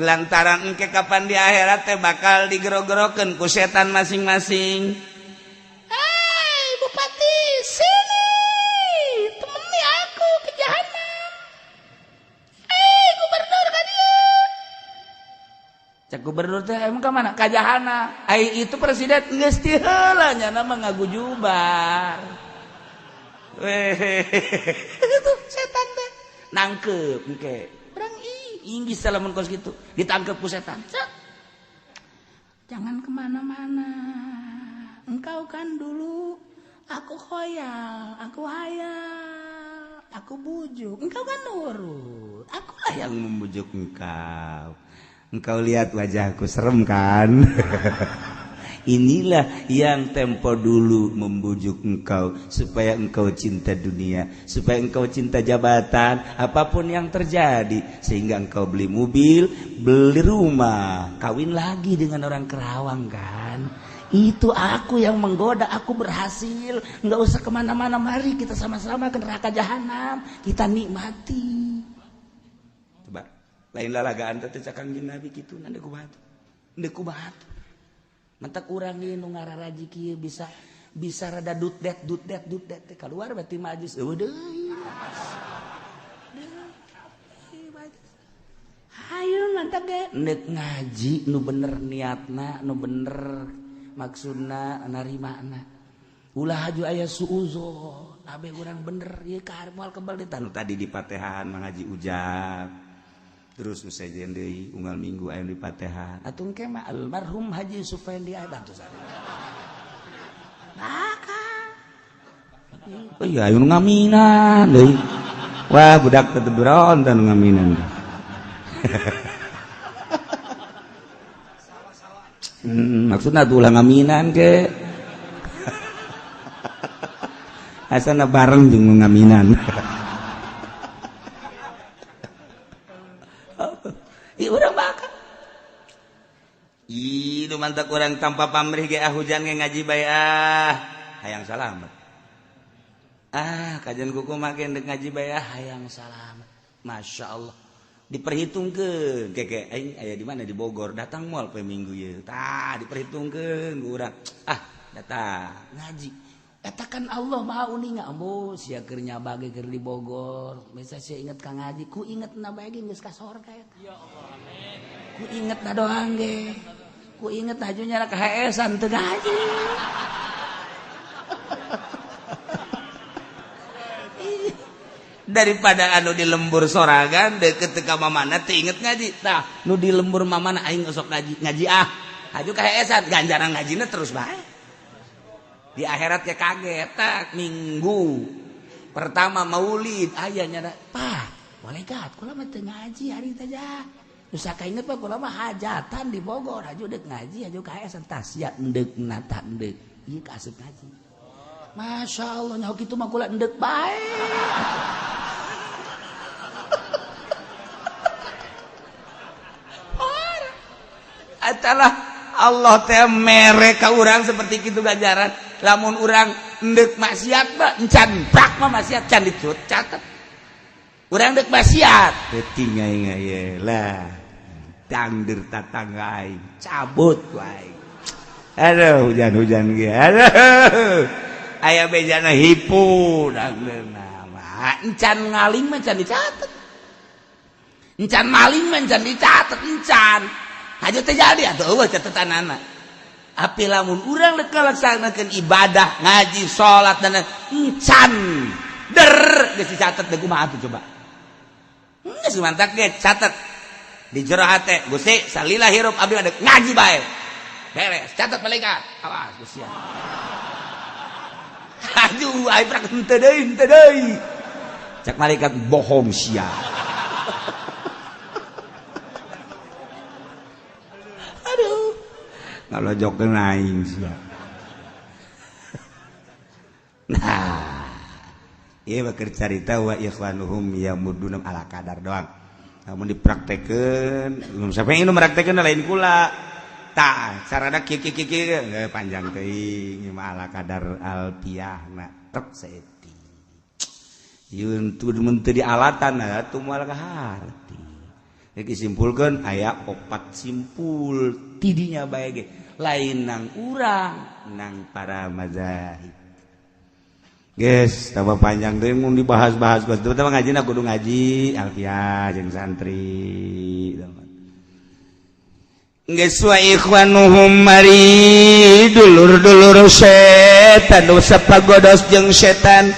lantaran engke kapan di akhirat teh bakal digero-gerokeun ku setan masing-masing. Bupati, sini temani aku ke jahanam. Gubernur kan dia. Cak gubernur teh emang ke mana? Ke jahanam. Itu presiden geus ti heula nya nama ngagujubar. Itu setan teh nangkep engke. Urang inggis salamun kos kitu ditangkep ku setan. Jangan kemana-mana. Engkau kan dulu aku khoyal, aku hayal, aku bujuk. Engkau kan nurut. Akulah yang membujuk engkau. Engkau lihat wajahku serem kan? Inilah yang tempo dulu membujuk engkau supaya engkau cinta dunia, supaya engkau cinta jabatan, apapun yang terjadi, sehingga engkau beli mobil, beli rumah, kawin lagi dengan orang Kerawang kan? Itu aku yang menggoda, aku berhasil. Nggak usah kemana-mana, mari kita sama-sama ke neraka jahanam. Kita nikmati. Coba, lain lalagaan teh cakang Nabi gitu, nanti kubat. Mantak urang ieu nu ngararaji kieu bisa rada dutdet teh keluar berarti majus eueuh deui. Hayu mantak ge neuk ngaji nu bener niatna, nu bener maksudna narimana ulah haju aya suuzon abe urang bener ieu ka moal kebal tadi di Patehan mengaji ujab terus usajeun deui unggal minggu aya di Patehan atuh engke mah almarhum Haji Sufendi aya bantu sare maka oh iya anu ngaminan deui wah budak teh beron teh ngaminan maksudnya tuh ulah ngaminan ke asana bareng jeung ngaminan. Ieu urang bakal. Ih, nu mantak urang tanpa pamrih ge hujan ge ngaji bae hayang salamet. Kajian kuku make deuk ngaji bae hayang salamet. Masya Allah. Diperhitungkeun keke aing aya di mana di Bogor datang moal poe minggu ieu tah diperhitungkeun ku urang datang ngaji eta kan Allah Maha Uninga ambo sia keur nyabage keur di Bogor bisa sia inget ka ngaji ku ingetna bae ge geus ka sorga eta ya Allah amin ku ingetna doang ge ku inget hajunya ka HS-an teu ngaji daripada anu di lembur sorangan deket ka mamana teu inget ngaji tah nu di lembur mamana aing sok ngaji haju kahesan ganjaran ngajina terus bae di akhirat ya kaget tak minggu pertama maulid aya nya Pak malaikat kula mah teu ngaji hari teh ja nu sakainget Pak kula mah hajatan di Bogor haju deuk ngaji haju kahesan tah sia endeup nata endeup ieu kaasup ngaji Masya Allah nyaho kitu mah kula endeup bae Atalah Allah teh mere ka urang seperti kitu ganjaran lamun urang ndek maksiat mah encan prak mah maksiat can dicut catet urang dek maksiat teuing ngai lah tangdir tatangga aing cabut ku aing aduh hujan-hujan ge aduh aya bejana hipu dangdeuna mah encan ngaling mah can dicatet encan maling mah can dicatet encan haja teh jadi atuh eueuh catetanana api lamun urang rek ngalaksanakeun ibadah ngaji salat dan encan geus dicatet deui kumaha atuh coba geus mantak ge catet di jero hate Gusti salila hirup abdi mah ngaji bae beres catet malaikat awas Gusti aduh ai prak henteu deui cak malaikat bohong sia aduh ngalojokkeun aing sia nah ieu bakeur carita wa ikhwanuhum yamudunum ala kadar doang namun dipraktekeun sampai ini meraktekeun lain kula tah carana kieu panjang teuing mah ala kadar alpiahna tek saeuti yeun mun teu dialatan atuh moal kaharti iki simpulkeun aya 4 simpul tidinya bae ge lain nang urang nang para mazahib geus tambah panjang teuing mun dibahas-bahas geus terutama ngajina kudu ngaji alfiah jeung santri geus wa ikhwanuhum mari dulur-dulur setan dosa pagodos jeung setan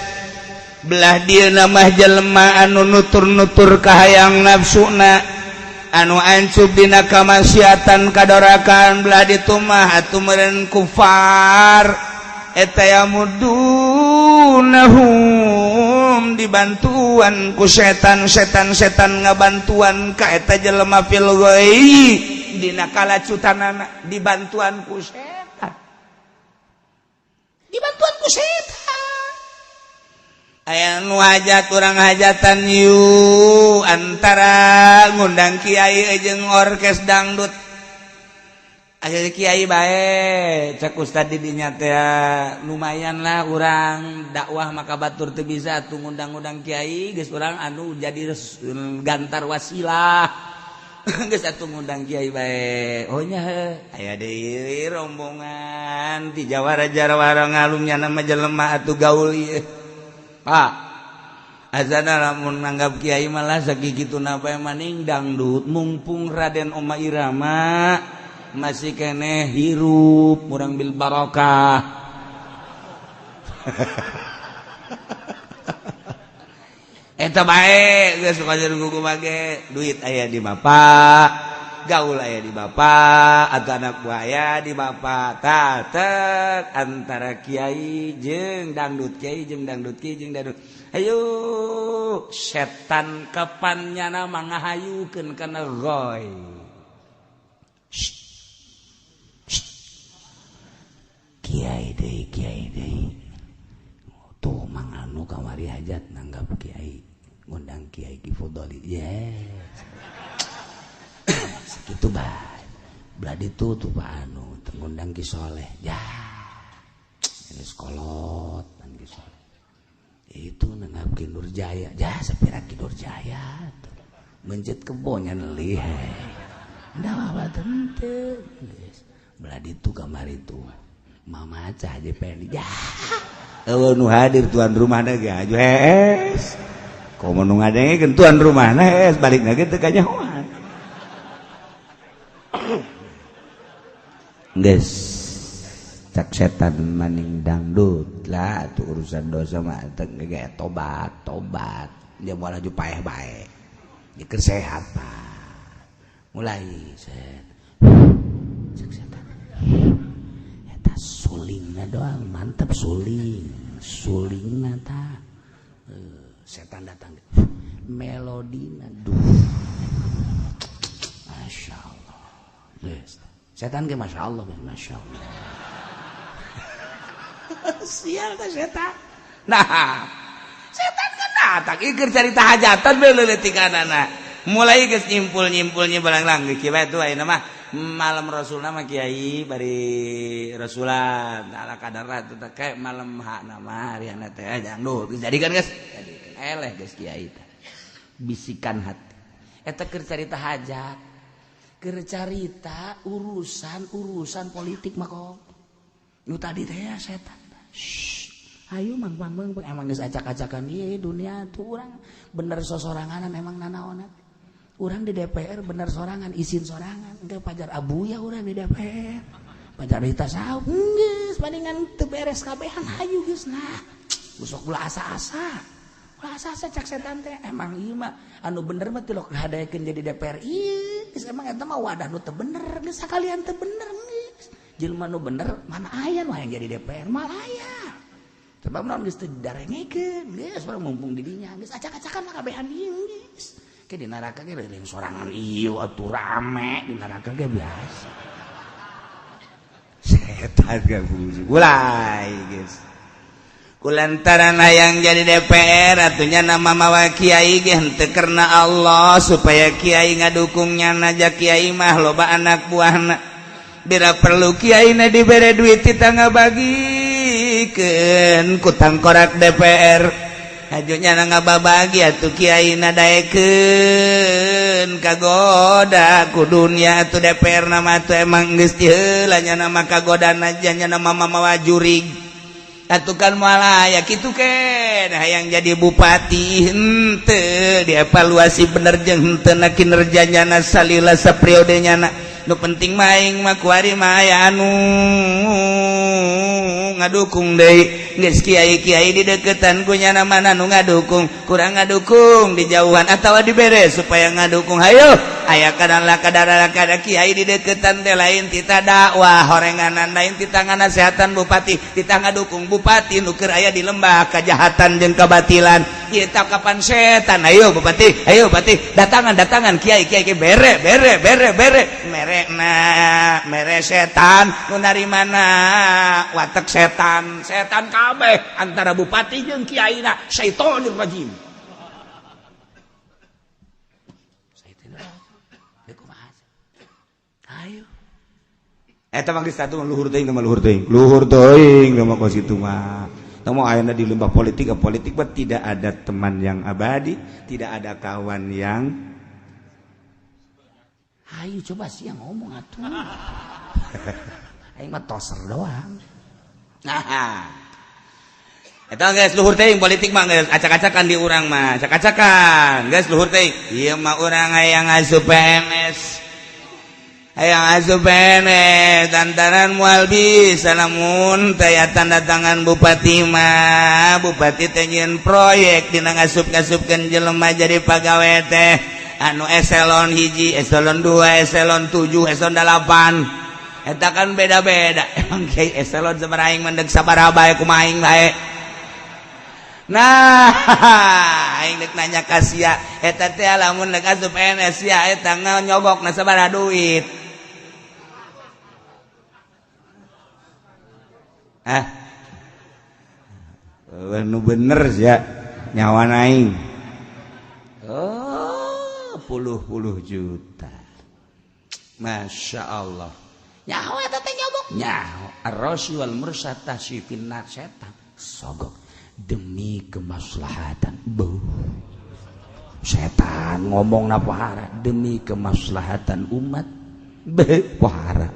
belah dieuna mah jelema anu nutur-nutur kahayang nafsuna anu ancup dina kamaksiatan kadorakan belah ditu mah atuh meureun kufar eta yamudunahum dibantuan ku setan-setan ngabantuan ka eta jelema fil ghaibi dina kalacutanana dibantuan ku setan aya nu hajat urang hajatan yu antara ngundang kiai jeung orkes dangdut aya kiai bae cek ustad di dinya teh lumayan lah urang dakwah maka batur teu bisa atuh ngundang-undang kiai geus urang anu jadi gantar wasilah geus atuh ngundang kiai bae oh nya aya deui rombongan ti jawara-jawara ngalungnya nama jelema atuh gaul ieu Pak azana lamun nanggap kiai malah sakikituna bae maning dangdut mumpung Raden Oma Irama masih keneh hirup murang bil barokah eta bae geus kajar gugu mage duit aya di bapak gaul aya di bapak atau anak buah aya di bapak tatek antara kiai jeung dangdut ayo setan kapannyana mangahayukeun kana goy kiai deui tuh manganu kamari hajat nanggap kiai ngundang kiai Ki Fudoli yes segitu bae belah ditu tuh Pak anu ngundang Ki Soleh ya ini sekolot dan Ki Soleh itu nanggap Ki Nurjaya ya sapira Ki Nurjaya mencet kebonnya nelih nda apa teu belah ditu kamari tuh Mama Acah aja pengen ya nu hadir tuan rumahna ge aju hees komo nu ngadengekeun tuan rumahna hees balikna ge teu kanyahoan geus cak setan maning dangdut lah atuh urusan dosa mah teu ge tobat dia moal aju paeh bae dikeun sehat Pak mulai set cak setan eta sulingna doang mantep sulingna ta setan datang melodina duh Masya Allah yes. Setan ke Masya Allah sial ta setan nah setan kan datang ikir carita hajatan beleuleutikanana mulai geus nyimpul-nyimpulnya balang-lang kieu bae tuh ayeuna mah malam Rasul nama Kiai bari Rasulan ala kadar itu kayak malam hak nama Riana teh jangan jadikan guys eleh guys Kiai bisikan hati eta keur carita hajat keur carita urusan politik mah kok nu tadi teh ya setan ayo mang emang geus acak-acakan ieu dunia tuh urang bener sosoranganan emang nanaonan urang di DPR bener sorangan izin sorangan engke pajar abuya urang di DPR pajar rita saeup geus palingan teu beres kabehan hayu geus nah busok ulah asa-asa cak setan teh emang ieu mah anu bener mah teu hadaekeun jadi DPR ieu geus emang eta mah wadah nu teu bener geus sakalian teu bener geus jelema nu bener mana aya nu hayang jadi DPR mal aya sebab naon geus teu didarengekeun geus urang mumpung di dinya geus acak-acakan lah kabehan ieu geus ke di neraka ge leuleung sorangan ieu atuh rame di neraka ge biasa setan gabusi mulai geus kulantaran hayang jadi DPR atunya nama mawa kiai ge henteu karena Allah supaya kiai ngadukungnya naja kiai mah loba anak buahna bila perlu kiai na dibere duit kita ngabagikeun ku tangkorak DPR hajunya na ngababagi atuh kiai na daekeun kagoda ku dunia atuh DPR nama atuh emang geus ti heula nya nama kagoda aja nya nama mamawa jurig atuh kan moal aya kitu ken hayang jadi bupati henteu dievaluasi bener jeung henteu na kinerjanya na salila sapriodenya na nu penting maing mah kuari mah aya anu ngadukung deui geus kiai-kiai di deketan ku nya mana nu ngadukung kurang ngadukung di jauhan atawa dibere supaya ngadukung hayo aya kadang-kadang kiai di deketan teh lain tita dakwah horenganan lain tita nganasehatan bupati tita ngadukung bupati nu keur aya di lembah kajahatan jeung kabatilan ieu tah kapan setan ayo bupati datangan kiai bere mere setan nu narimana watek setan kabeh antara bupati jeung kiaina syaitonir rajim ayo eta mah geus satu luhur teuing mah kos kitu mah temu ayeuna di lembah politik mah tidak ada teman yang abadi tidak ada kawan yang ayo coba sih yang ngomong atuh aing mah toser doang nah eta geus luhur teuing politik mah geus acak-acakan di urang mah acak-acakan geus luhur teuing ieu mah urang hayang asup PNS antaran moal bisa lamun teh tanda tangan bupati mah bupati teh nyieun proyek dina ngasup-ngasupkeun jelema jadi pagawe teh anu eselon 1 eselon 2 eselon 7 eselon 8 eta kan beda-beda emang kiai eselon sabaraha aing mendeg sabaraha bae kumaha aing bae nah aing dek nanya ka sia eta teh lamun dek asup PNS sia eta nyogokna sabaraha duit nu bener sia nyawa aing puluh juta Masya Allah nyawa eta teh nyogok nyawa ar-rasy wal mursad tasyifin setan sogok demi kemaslahatan setan ngomong napahara demi kemaslahatan umat pahara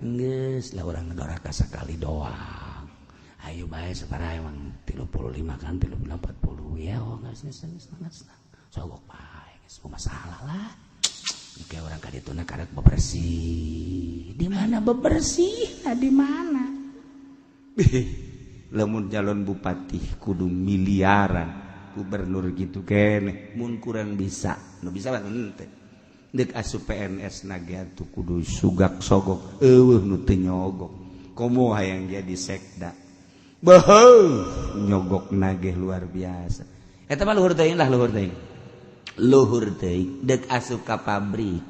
geus lah urang ngedoraka sakali doang ayo bae sabaraha emang 35 kan 40 ya geus sogok bae geus masalah lah kayak orang kadituna karek bebersih di mana bebersih di mana lamun calon bupati kudu miliaran gubernur gitu kene mun kurang bisa nu bisa mah henteu deuk asup PNS nage atuh kudu sugak sogok eueuh nu teu nyogok komo hayang jadi sekda nyogok nage luar biasa eta mah luhur teuing deuk asup ka pabrik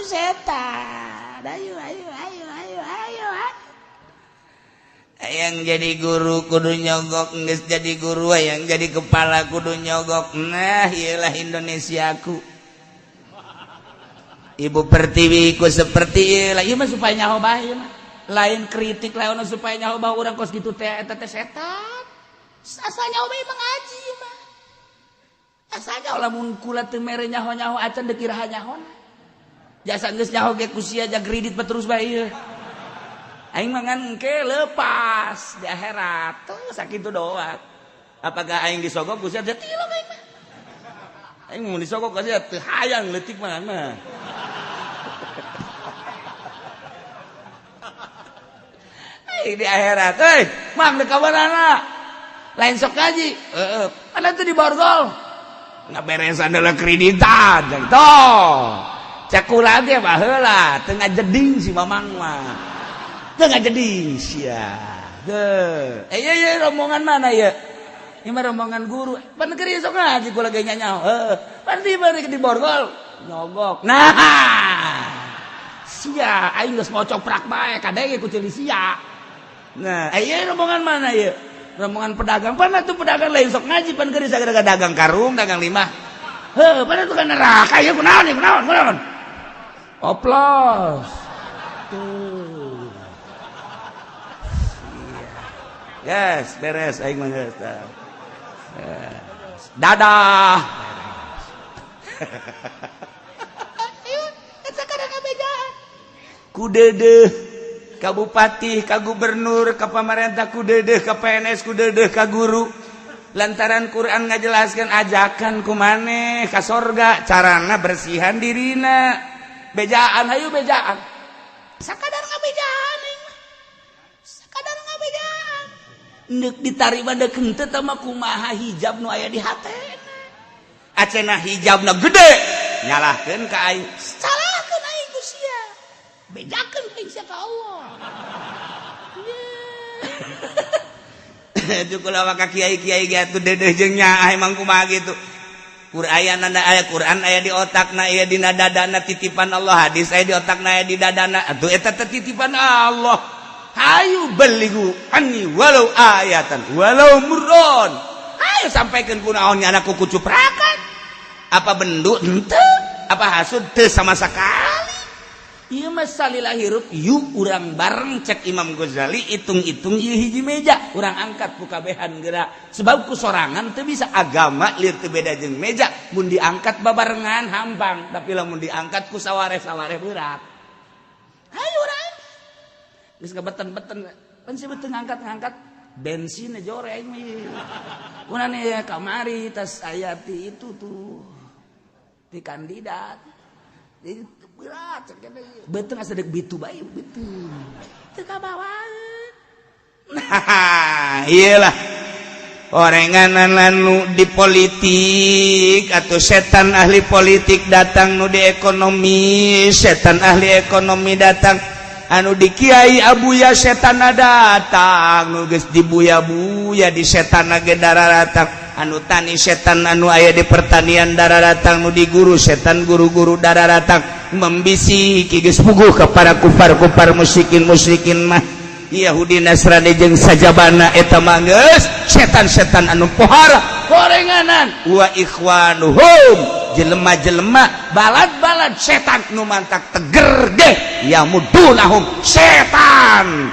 setan ayo yang jadi guru kudu nyogok, geus jadi guru yang jadi kepala kudu nyogok. Nah iyalah Indonesiaku. Ibu Pertiwi ku seperti ieu mah supaya nyaho bae mah. Lain kritik lain supaya nyaho bae urang kos kitu teh eta teh setan. Asa nyaho bae mah ngaji mah. Asa nyaho lamun kula teu mere nyaho-nyaho acan deuk iraha nyahona. Jasa geus nyaho ge ku sia jag kredit terus bae ieu. Aing mah ngan engke lepas di akhirat tuh sakitu doang. Apakah aing disogok ku sia teh tilok aing mah. Aing mun disogok ka sia teu hayang leutik mah. Aing di akhirat euy, mang deuk ka manana? Lain sok kaji. Ada tuh di borgol. Ngaberesan adalah kreditan gitu. Cek kula ge mah heula teu ngajeding si mamang mah. Tengah jadi sia. Iya rombongan mana ya? Ini mah rombongan guru. Pan keur sok ngaji kula ge nyanyaho. Pan tiba di borgol nyogok. Nah. Sia aing geus mau coprak bae kadege ku ceuli sia. Nah, iya rombongan mana ya? Rombongan pedagang. Pan atuh pedagang lain sok ngaji pan keur sagada dagang karung, dagang limah. Pan atuh kan neraka ya kunaon? Oplos. Tuh. Yes, beres aing mah geus. Dadah. Eta kadang ngabejaan. Ku deudeuh ka bupati, ka gubernur, ka pamarentah ku deudeuh, ka PNS ku deudeuh, ka guru. Lantaran Quran ngajelaskeun ajakan ku maneh ka sorga, carana bersihan dirina. Bejaan hayu bejaan. Sakadar ngabejaan aing mah. Sakadar ngabejaan. Neuk ditarima deuk henteu teh mah kumaha hijab nu aya di hatena. Acenah hijabna gede, nyalahkeun ka aing. Salahkeun aing ku sia. Bejakeun aing sia ka Allah. Itu kula maka kiai-kiai ge atuh deudeuh jeung nyaah emang kumaha gitu. Qur'an aya di otakna aya dina dadana titipan Allah, hadis aya di otakna aya di dadana. Atuh eta teh titipan Allah. Hayu beligu anni walau ayatan walau murron. Hayu sampaikan kunaon nya anakku kucuprakan. Apa bendu henteu? Apa hasud teu sama sakali. Ieu mah salila hirup yuk urang bareng cek Imam Ghazali hitung-hitung ieu hiji meja urang angkat ku kabehan geura. Sebab ku sorangan teu bisa agama lieur teu beda jeung meja. Mun diangkat babarengan hampang, tapi lamun diangkat ku sawareh-sawareh berat. Hayu urang geus kabeten-beten pan si beuteung ngangkat bensin aja ore aing mah. Kunana ya kamari tas aya ti itu tuh. Ti kandidat. Jadi berat cenah beuteung asa deuk bitu bae beuteung. Teu kabawaeun. Nah, iyalah. Orenganan anu di politik atau setan ahli politik datang nu di ekonomi, setan ahli ekonomi datang. Anu di kiai abuya setan datang nu geus dibuya-buya di setan ge datang. Anu tani setan anu aya di pertanian datang, nu di guru setan guru-guru datang membisiki geus puguh ka para kufar-kufar musyrikin mah Yahudi Nasrani jeung sajabana eta mah geus setan-setan anu pohara gorenganan wa ikhwanuhum jelema-jelema balad-balad setan nu mantak teger deh yamudunahum setan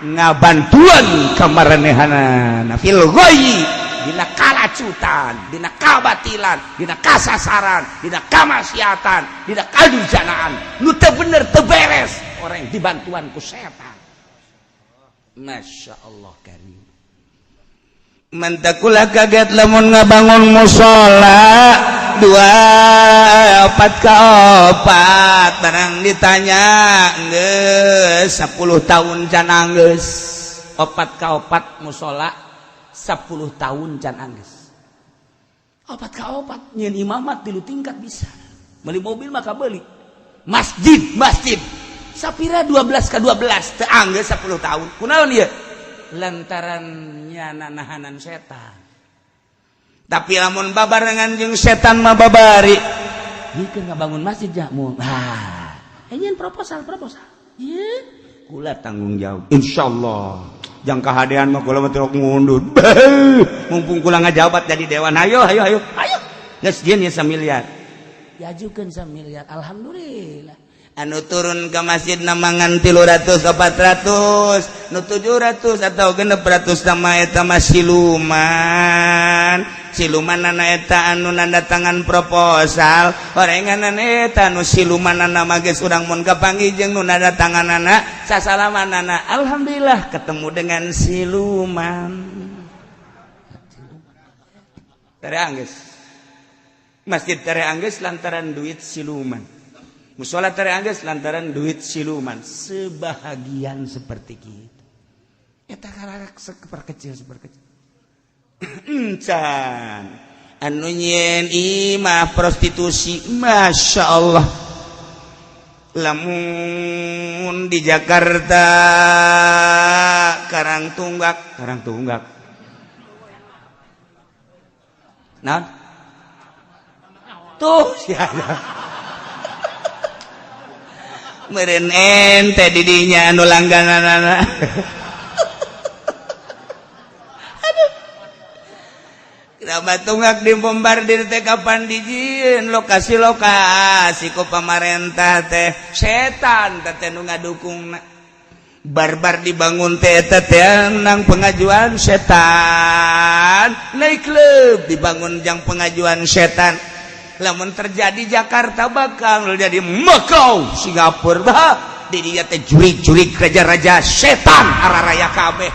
ngabantuan kamaranehana fil ghayyi dina kalacutan dina kabatilan dina kasasaran dina kamaksiatan dina kadurjanaan nu teu bener teu beres orang dibantuan ku setan. Masya Allah karim. Mantakulah kaget lamun ngabangun musola 24/4 barang ditanya geus 10 tahun can anggeus 4/4 musola 10 tahun can anggeus 4/4 nyeun imamat 3 tingkat bisa meuli mobil maka beli masjid sapira 12/12 teu anggeus 10 tahun kunaon ieu lantaran nyana nahanan setan. Tapi lamun babarengan jeung setan mah babari hikeun ngabangun masjid jamu nyeun proposal ieu kula tanggung jawab insyaallah jang kahadean mah kula mah teu ngundut mumpung kula ngajabat jadi dewan ayo geus jieun ya 1 miliar diajukeun 1 miliar alhamdulillah anu turun ke masjid namangan 300 400 nu 700 atau 600 sama eta mah siluman eta anu nanda tangan proposal orenganan eta anu silumanana mah geus urang mun kapanggih jeung nu nanda tanganana sasalamanana alhamdulillah ketemu dengan siluman tereanggeus masjid tereanggeus lantaran duit siluman musola tereanggeus lantaran duit siluman sebahagian seperti kita eta karak seperkecil encan anu nyen imah prostitusi masya Allah lamun di Jakarta Karangtunggak nah tuh siapa meureun ente di dinya anu langgananana Kenapa tunggak dibombardir teh kapan dijieun lokasi ku pamarentah teh setan teh nu ngadukungna barbar dibangun teh nang pengajuan setan naik klub dibangun jang pengajuan setan lamun terjadi Jakarta bakal jadi Macau Singapura bah di dia teh jurik-jurik raja-raja setan araraya kabeh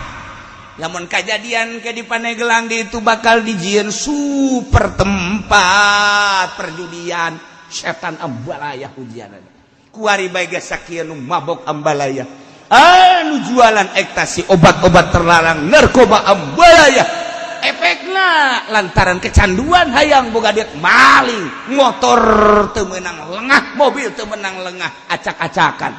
lamun kejadian ke di Paneglang di itu bakal dijieun super tempat perjudian setan ambalaya hujanan kuari bae geus sakieu nu mabok ambalaya anu jualan ekstasi obat-obat terlarang narkoba ambalaya efekna lantaran kecanduan hayang boga duit maling motor teu meunang lengah mobil teu meunang lengah acak-acakan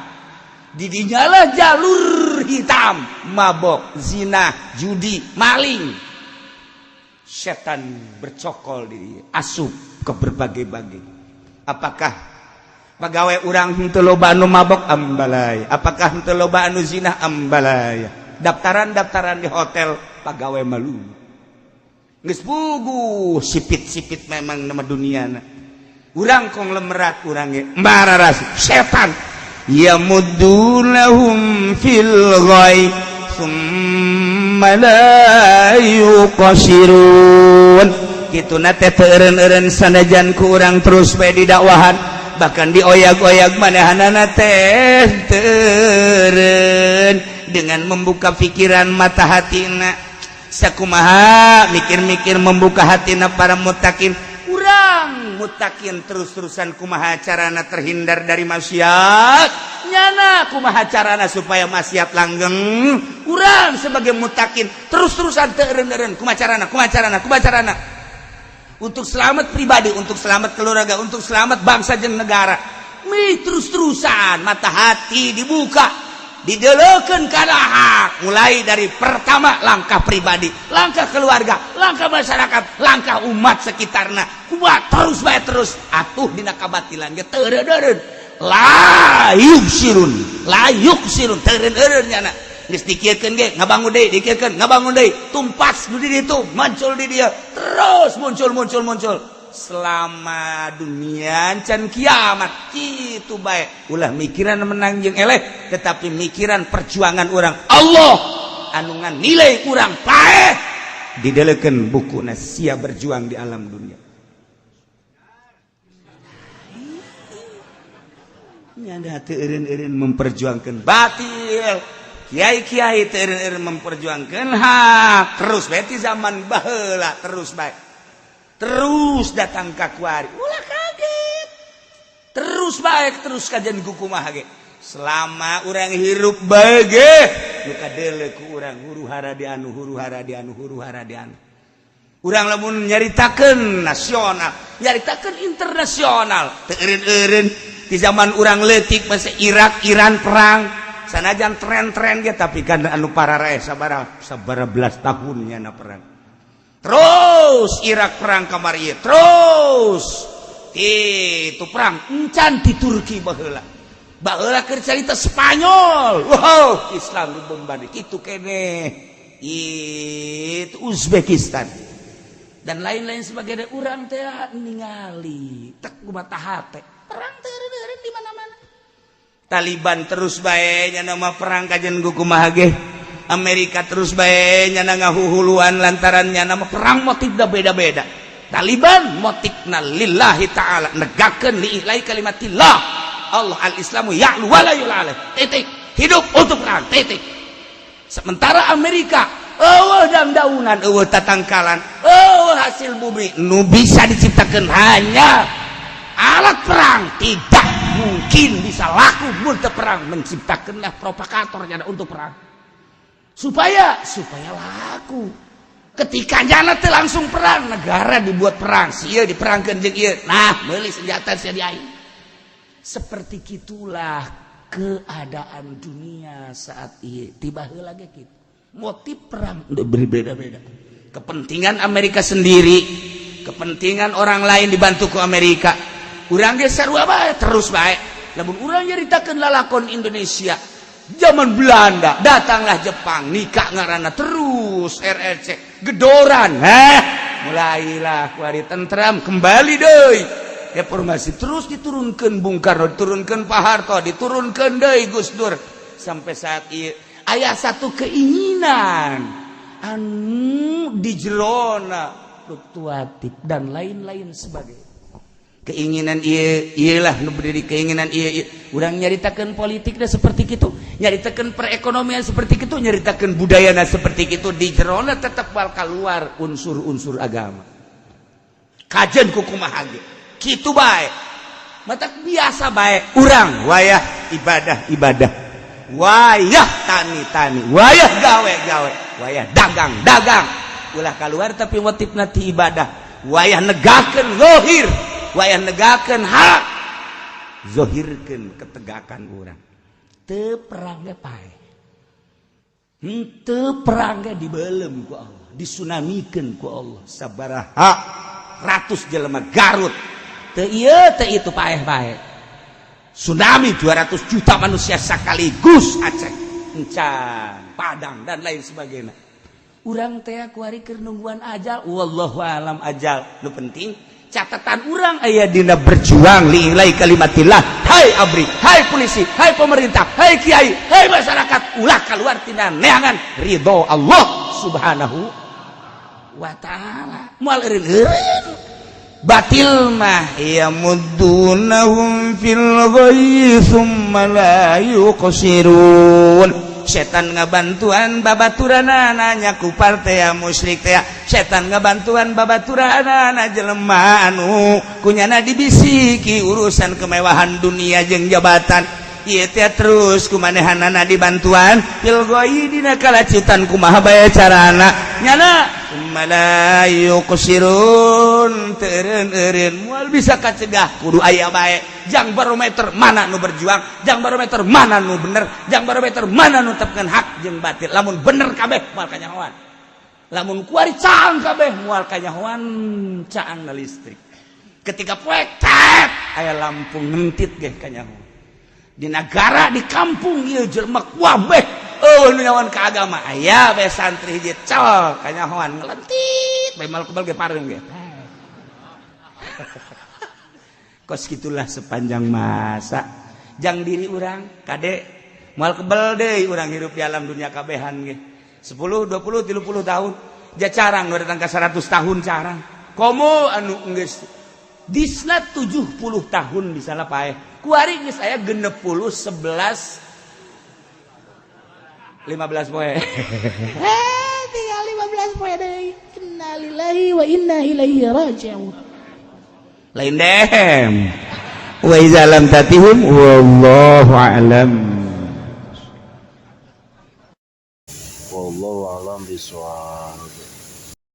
didinyalah jalur hitam mabok zina judi maling setan bercokol diri asup ke berbagai-bagai apakah pegawai urang henteu loba anu mabok ambalaya apakah henteu loba anu zina ambalaya daftaran di hotel pegawai malu geus puguh sipit-sipit memang nama duniana urang kong lemerat urang ge mbararas setan yamuddunahum fil ghai summa la yuqsirun kituna teh teu eureun-eureun sanajan ku urang terus bae di dakwahan bahkan dioyak-oyak manahanana teh teu eureun dengan membuka pikiran mata hatina sakumaha mikir-mikir membuka hatina para muttaqin urang muttaqin terus-terusan kumaha carana terhindar dari maksiat nyana kumaha carana supaya maksiat langgeng urang sebagai muttaqin terus-terusan teu eureun-eureun kumaha carana untuk selamat pribadi untuk selamat keluarga untuk selamat bangsa jeung negara mi terus-terusan mata hati dibuka didelekeun kana hak mulai dari pertama langkah pribadi langkah keluarga langkah masyarakat langkah umat sekitarna kuat terus bae terus atuh dina kabatilan ge teu eureun la yuksirun teu eureun nyana geus dikieurkeun ge ngabangun deui tumpas nu di ditu muncul di dia terus muncul selama dunia can kiamat kitu bae ulah mikiran menang jeung eleh tetapi mikiran perjuangan urang Allah anu nganilai urang paeh didelekeun bukuna sia berjuang di alam dunia nyanda teu eureun-eureun memperjuangkeun batil kiai-kiai teu eureun-eureun memperjuangkeun hak terus bae ti zaman baheula terus bae terus datang ka kuari ulah kaget terus baik terus kajian kumaha ge selama urang hirup bae ge nu kadeuleu ku urang huru hara di anu urang lamun nyaritakeun nasional nyaritakeun internasional teu eureun-eureun di zaman urang leutik masa Irak Iran perang sanajan tren-tren ge tapi kan anu pararae sabaraha belas tahunnya na perang terus Irak perang kamari terus itu perang encan di Turki baheula baheula keur carita Spanyol. Wow, Islam dibombardir kitu keneh. Itu Uzbekistan dan lain-lain sebagainya. Urang teh ningali tek kumaha teh perang teh di mana-mana. Taliban terus bae nya nama perang kajen kumaha ge. Amerika terus bae nya ngahuhuluan lantarannya nama perang motifna beda-beda. Taliban motifna lillahi ta'ala negakeun liilahi kalimatillah. Allah al-Islamu ya'lu wa la yu'la. Titik. Hidup untuk perang. Titik. Sementara Amerika daun-daunan, tatangkalan, hasil bumi nu bisa diciptakan hanya alat perang. Tidak mungkin bisa laku mun teu perang. Menciptakanlah propagatornya untuk perang supaya laku. Ketika jana teh langsung perang, negara dibuat perang, sia diperangkeun jeung ieu, nah meuli senjata sia diaing. Seperti gitulah keadaan dunia saat ini. Tiba heula ge kitu. Motif perang udah berbeda-beda. Kepentingan Amerika sendiri, kepentingan orang lain dibantu ke Amerika. Urang ge sarua bae terus bae. Lamun urang nyaritakeun lalakon Indonesia zaman Belanda, datanglah Jepang, nikah ngaranna terus RRC gedoran. Mulailah kuari tentram kembali deui. Reformasi terus diturunkan Bung Karno, diturunkan Pak Harto, diturunkan deui Gus Dur sampai saat ini aya satu keinginan anu di jerona fluktuatif dan lain-lain sebagainya. Keinginan iyalah nu berdiri keinginan iya. Urang nyaritakeun politiknya seperti kitu, nyaritakeun perekonomian seperti kitu, nyaritakeun budayana seperti kitu, di jerona tetep bal keluar unsur-unsur agama. Kajen kumaha ge kitu bae. Matak biasa bae urang wayah ibadah, wayah tani, wayah gawe, wayah dagang. Ulah keluar tapi motifna ti ibadah. Wayah negakeun zahir, wayah negakeun hak. Zahirkeun ketegakan urang. Teu perang ge pae. Teu perang ge dibeulem ku Allah, disunamikeun ku Allah. Sabaraha ratus jelema Garut. Teu ieu teu itu paeh-paeh. Tsunami 200 juta manusia sekaligus Aceh, Encan, Padang dan lain sebagainya. Urang teh kuari keur nungguan ajal, wallahu alam ajal. Nu penting catatan urang aya dina berjuang lillahi kalimatillah. Hai abri, hai polisi, hai pemerintah, hai kiai, hai masyarakat, ulah keluar tina neangan ridho Allah Subhanahu wa taala. Moal eureun batil mah ya muddunahum fil ghayyi thumma la yuqsirun. Setan ngabantuan babaturanana nya ku partai musyrik teh. Setan ngabantuan babaturanana jelema anu kunyana dibisiki urusan kemewahan dunia jeung jabatan. Ieu teh terus kumanehanana dibantuan fil ghayyi dina kalacitan kumaha bae carana nyana la yuqsirun. Teureun-eureun moal bisa kacegah kudu aya bae jang barometer mana nu berjuang, jang barometer mana nu bener, jang barometer mana nu tepkeun hak jeung batil. Lamun bener kabeh moal kanyahoan, lamun kuari caang kabeh moal kanyahoan caang na listrik. Ketika poek tet aya lampu ngentit ge kanyahoan. Di negara di kampung ieu jelema kabeh nu nyawan ka agama aya bae santri hiji col kanyahoan ngelentit bae mal kebal ge pareung ge. Kos gitulah sepanjang masa jang diri urang kade moal kebal deui urang hirup di alam dunia kabehan ge 10 20 30 tahun ja carang nu datang ka 100 tahun carang komo anu geus disna 70 tahun misalna paeh kuari geus aya 60 11 15 poe. Tinggal 15 poe deui. Innalillahi wa inna ilaihi raji'un. Lain dem. Wa iza lam tatihum wallahu a'lam. Wallahu a'lam bishawab.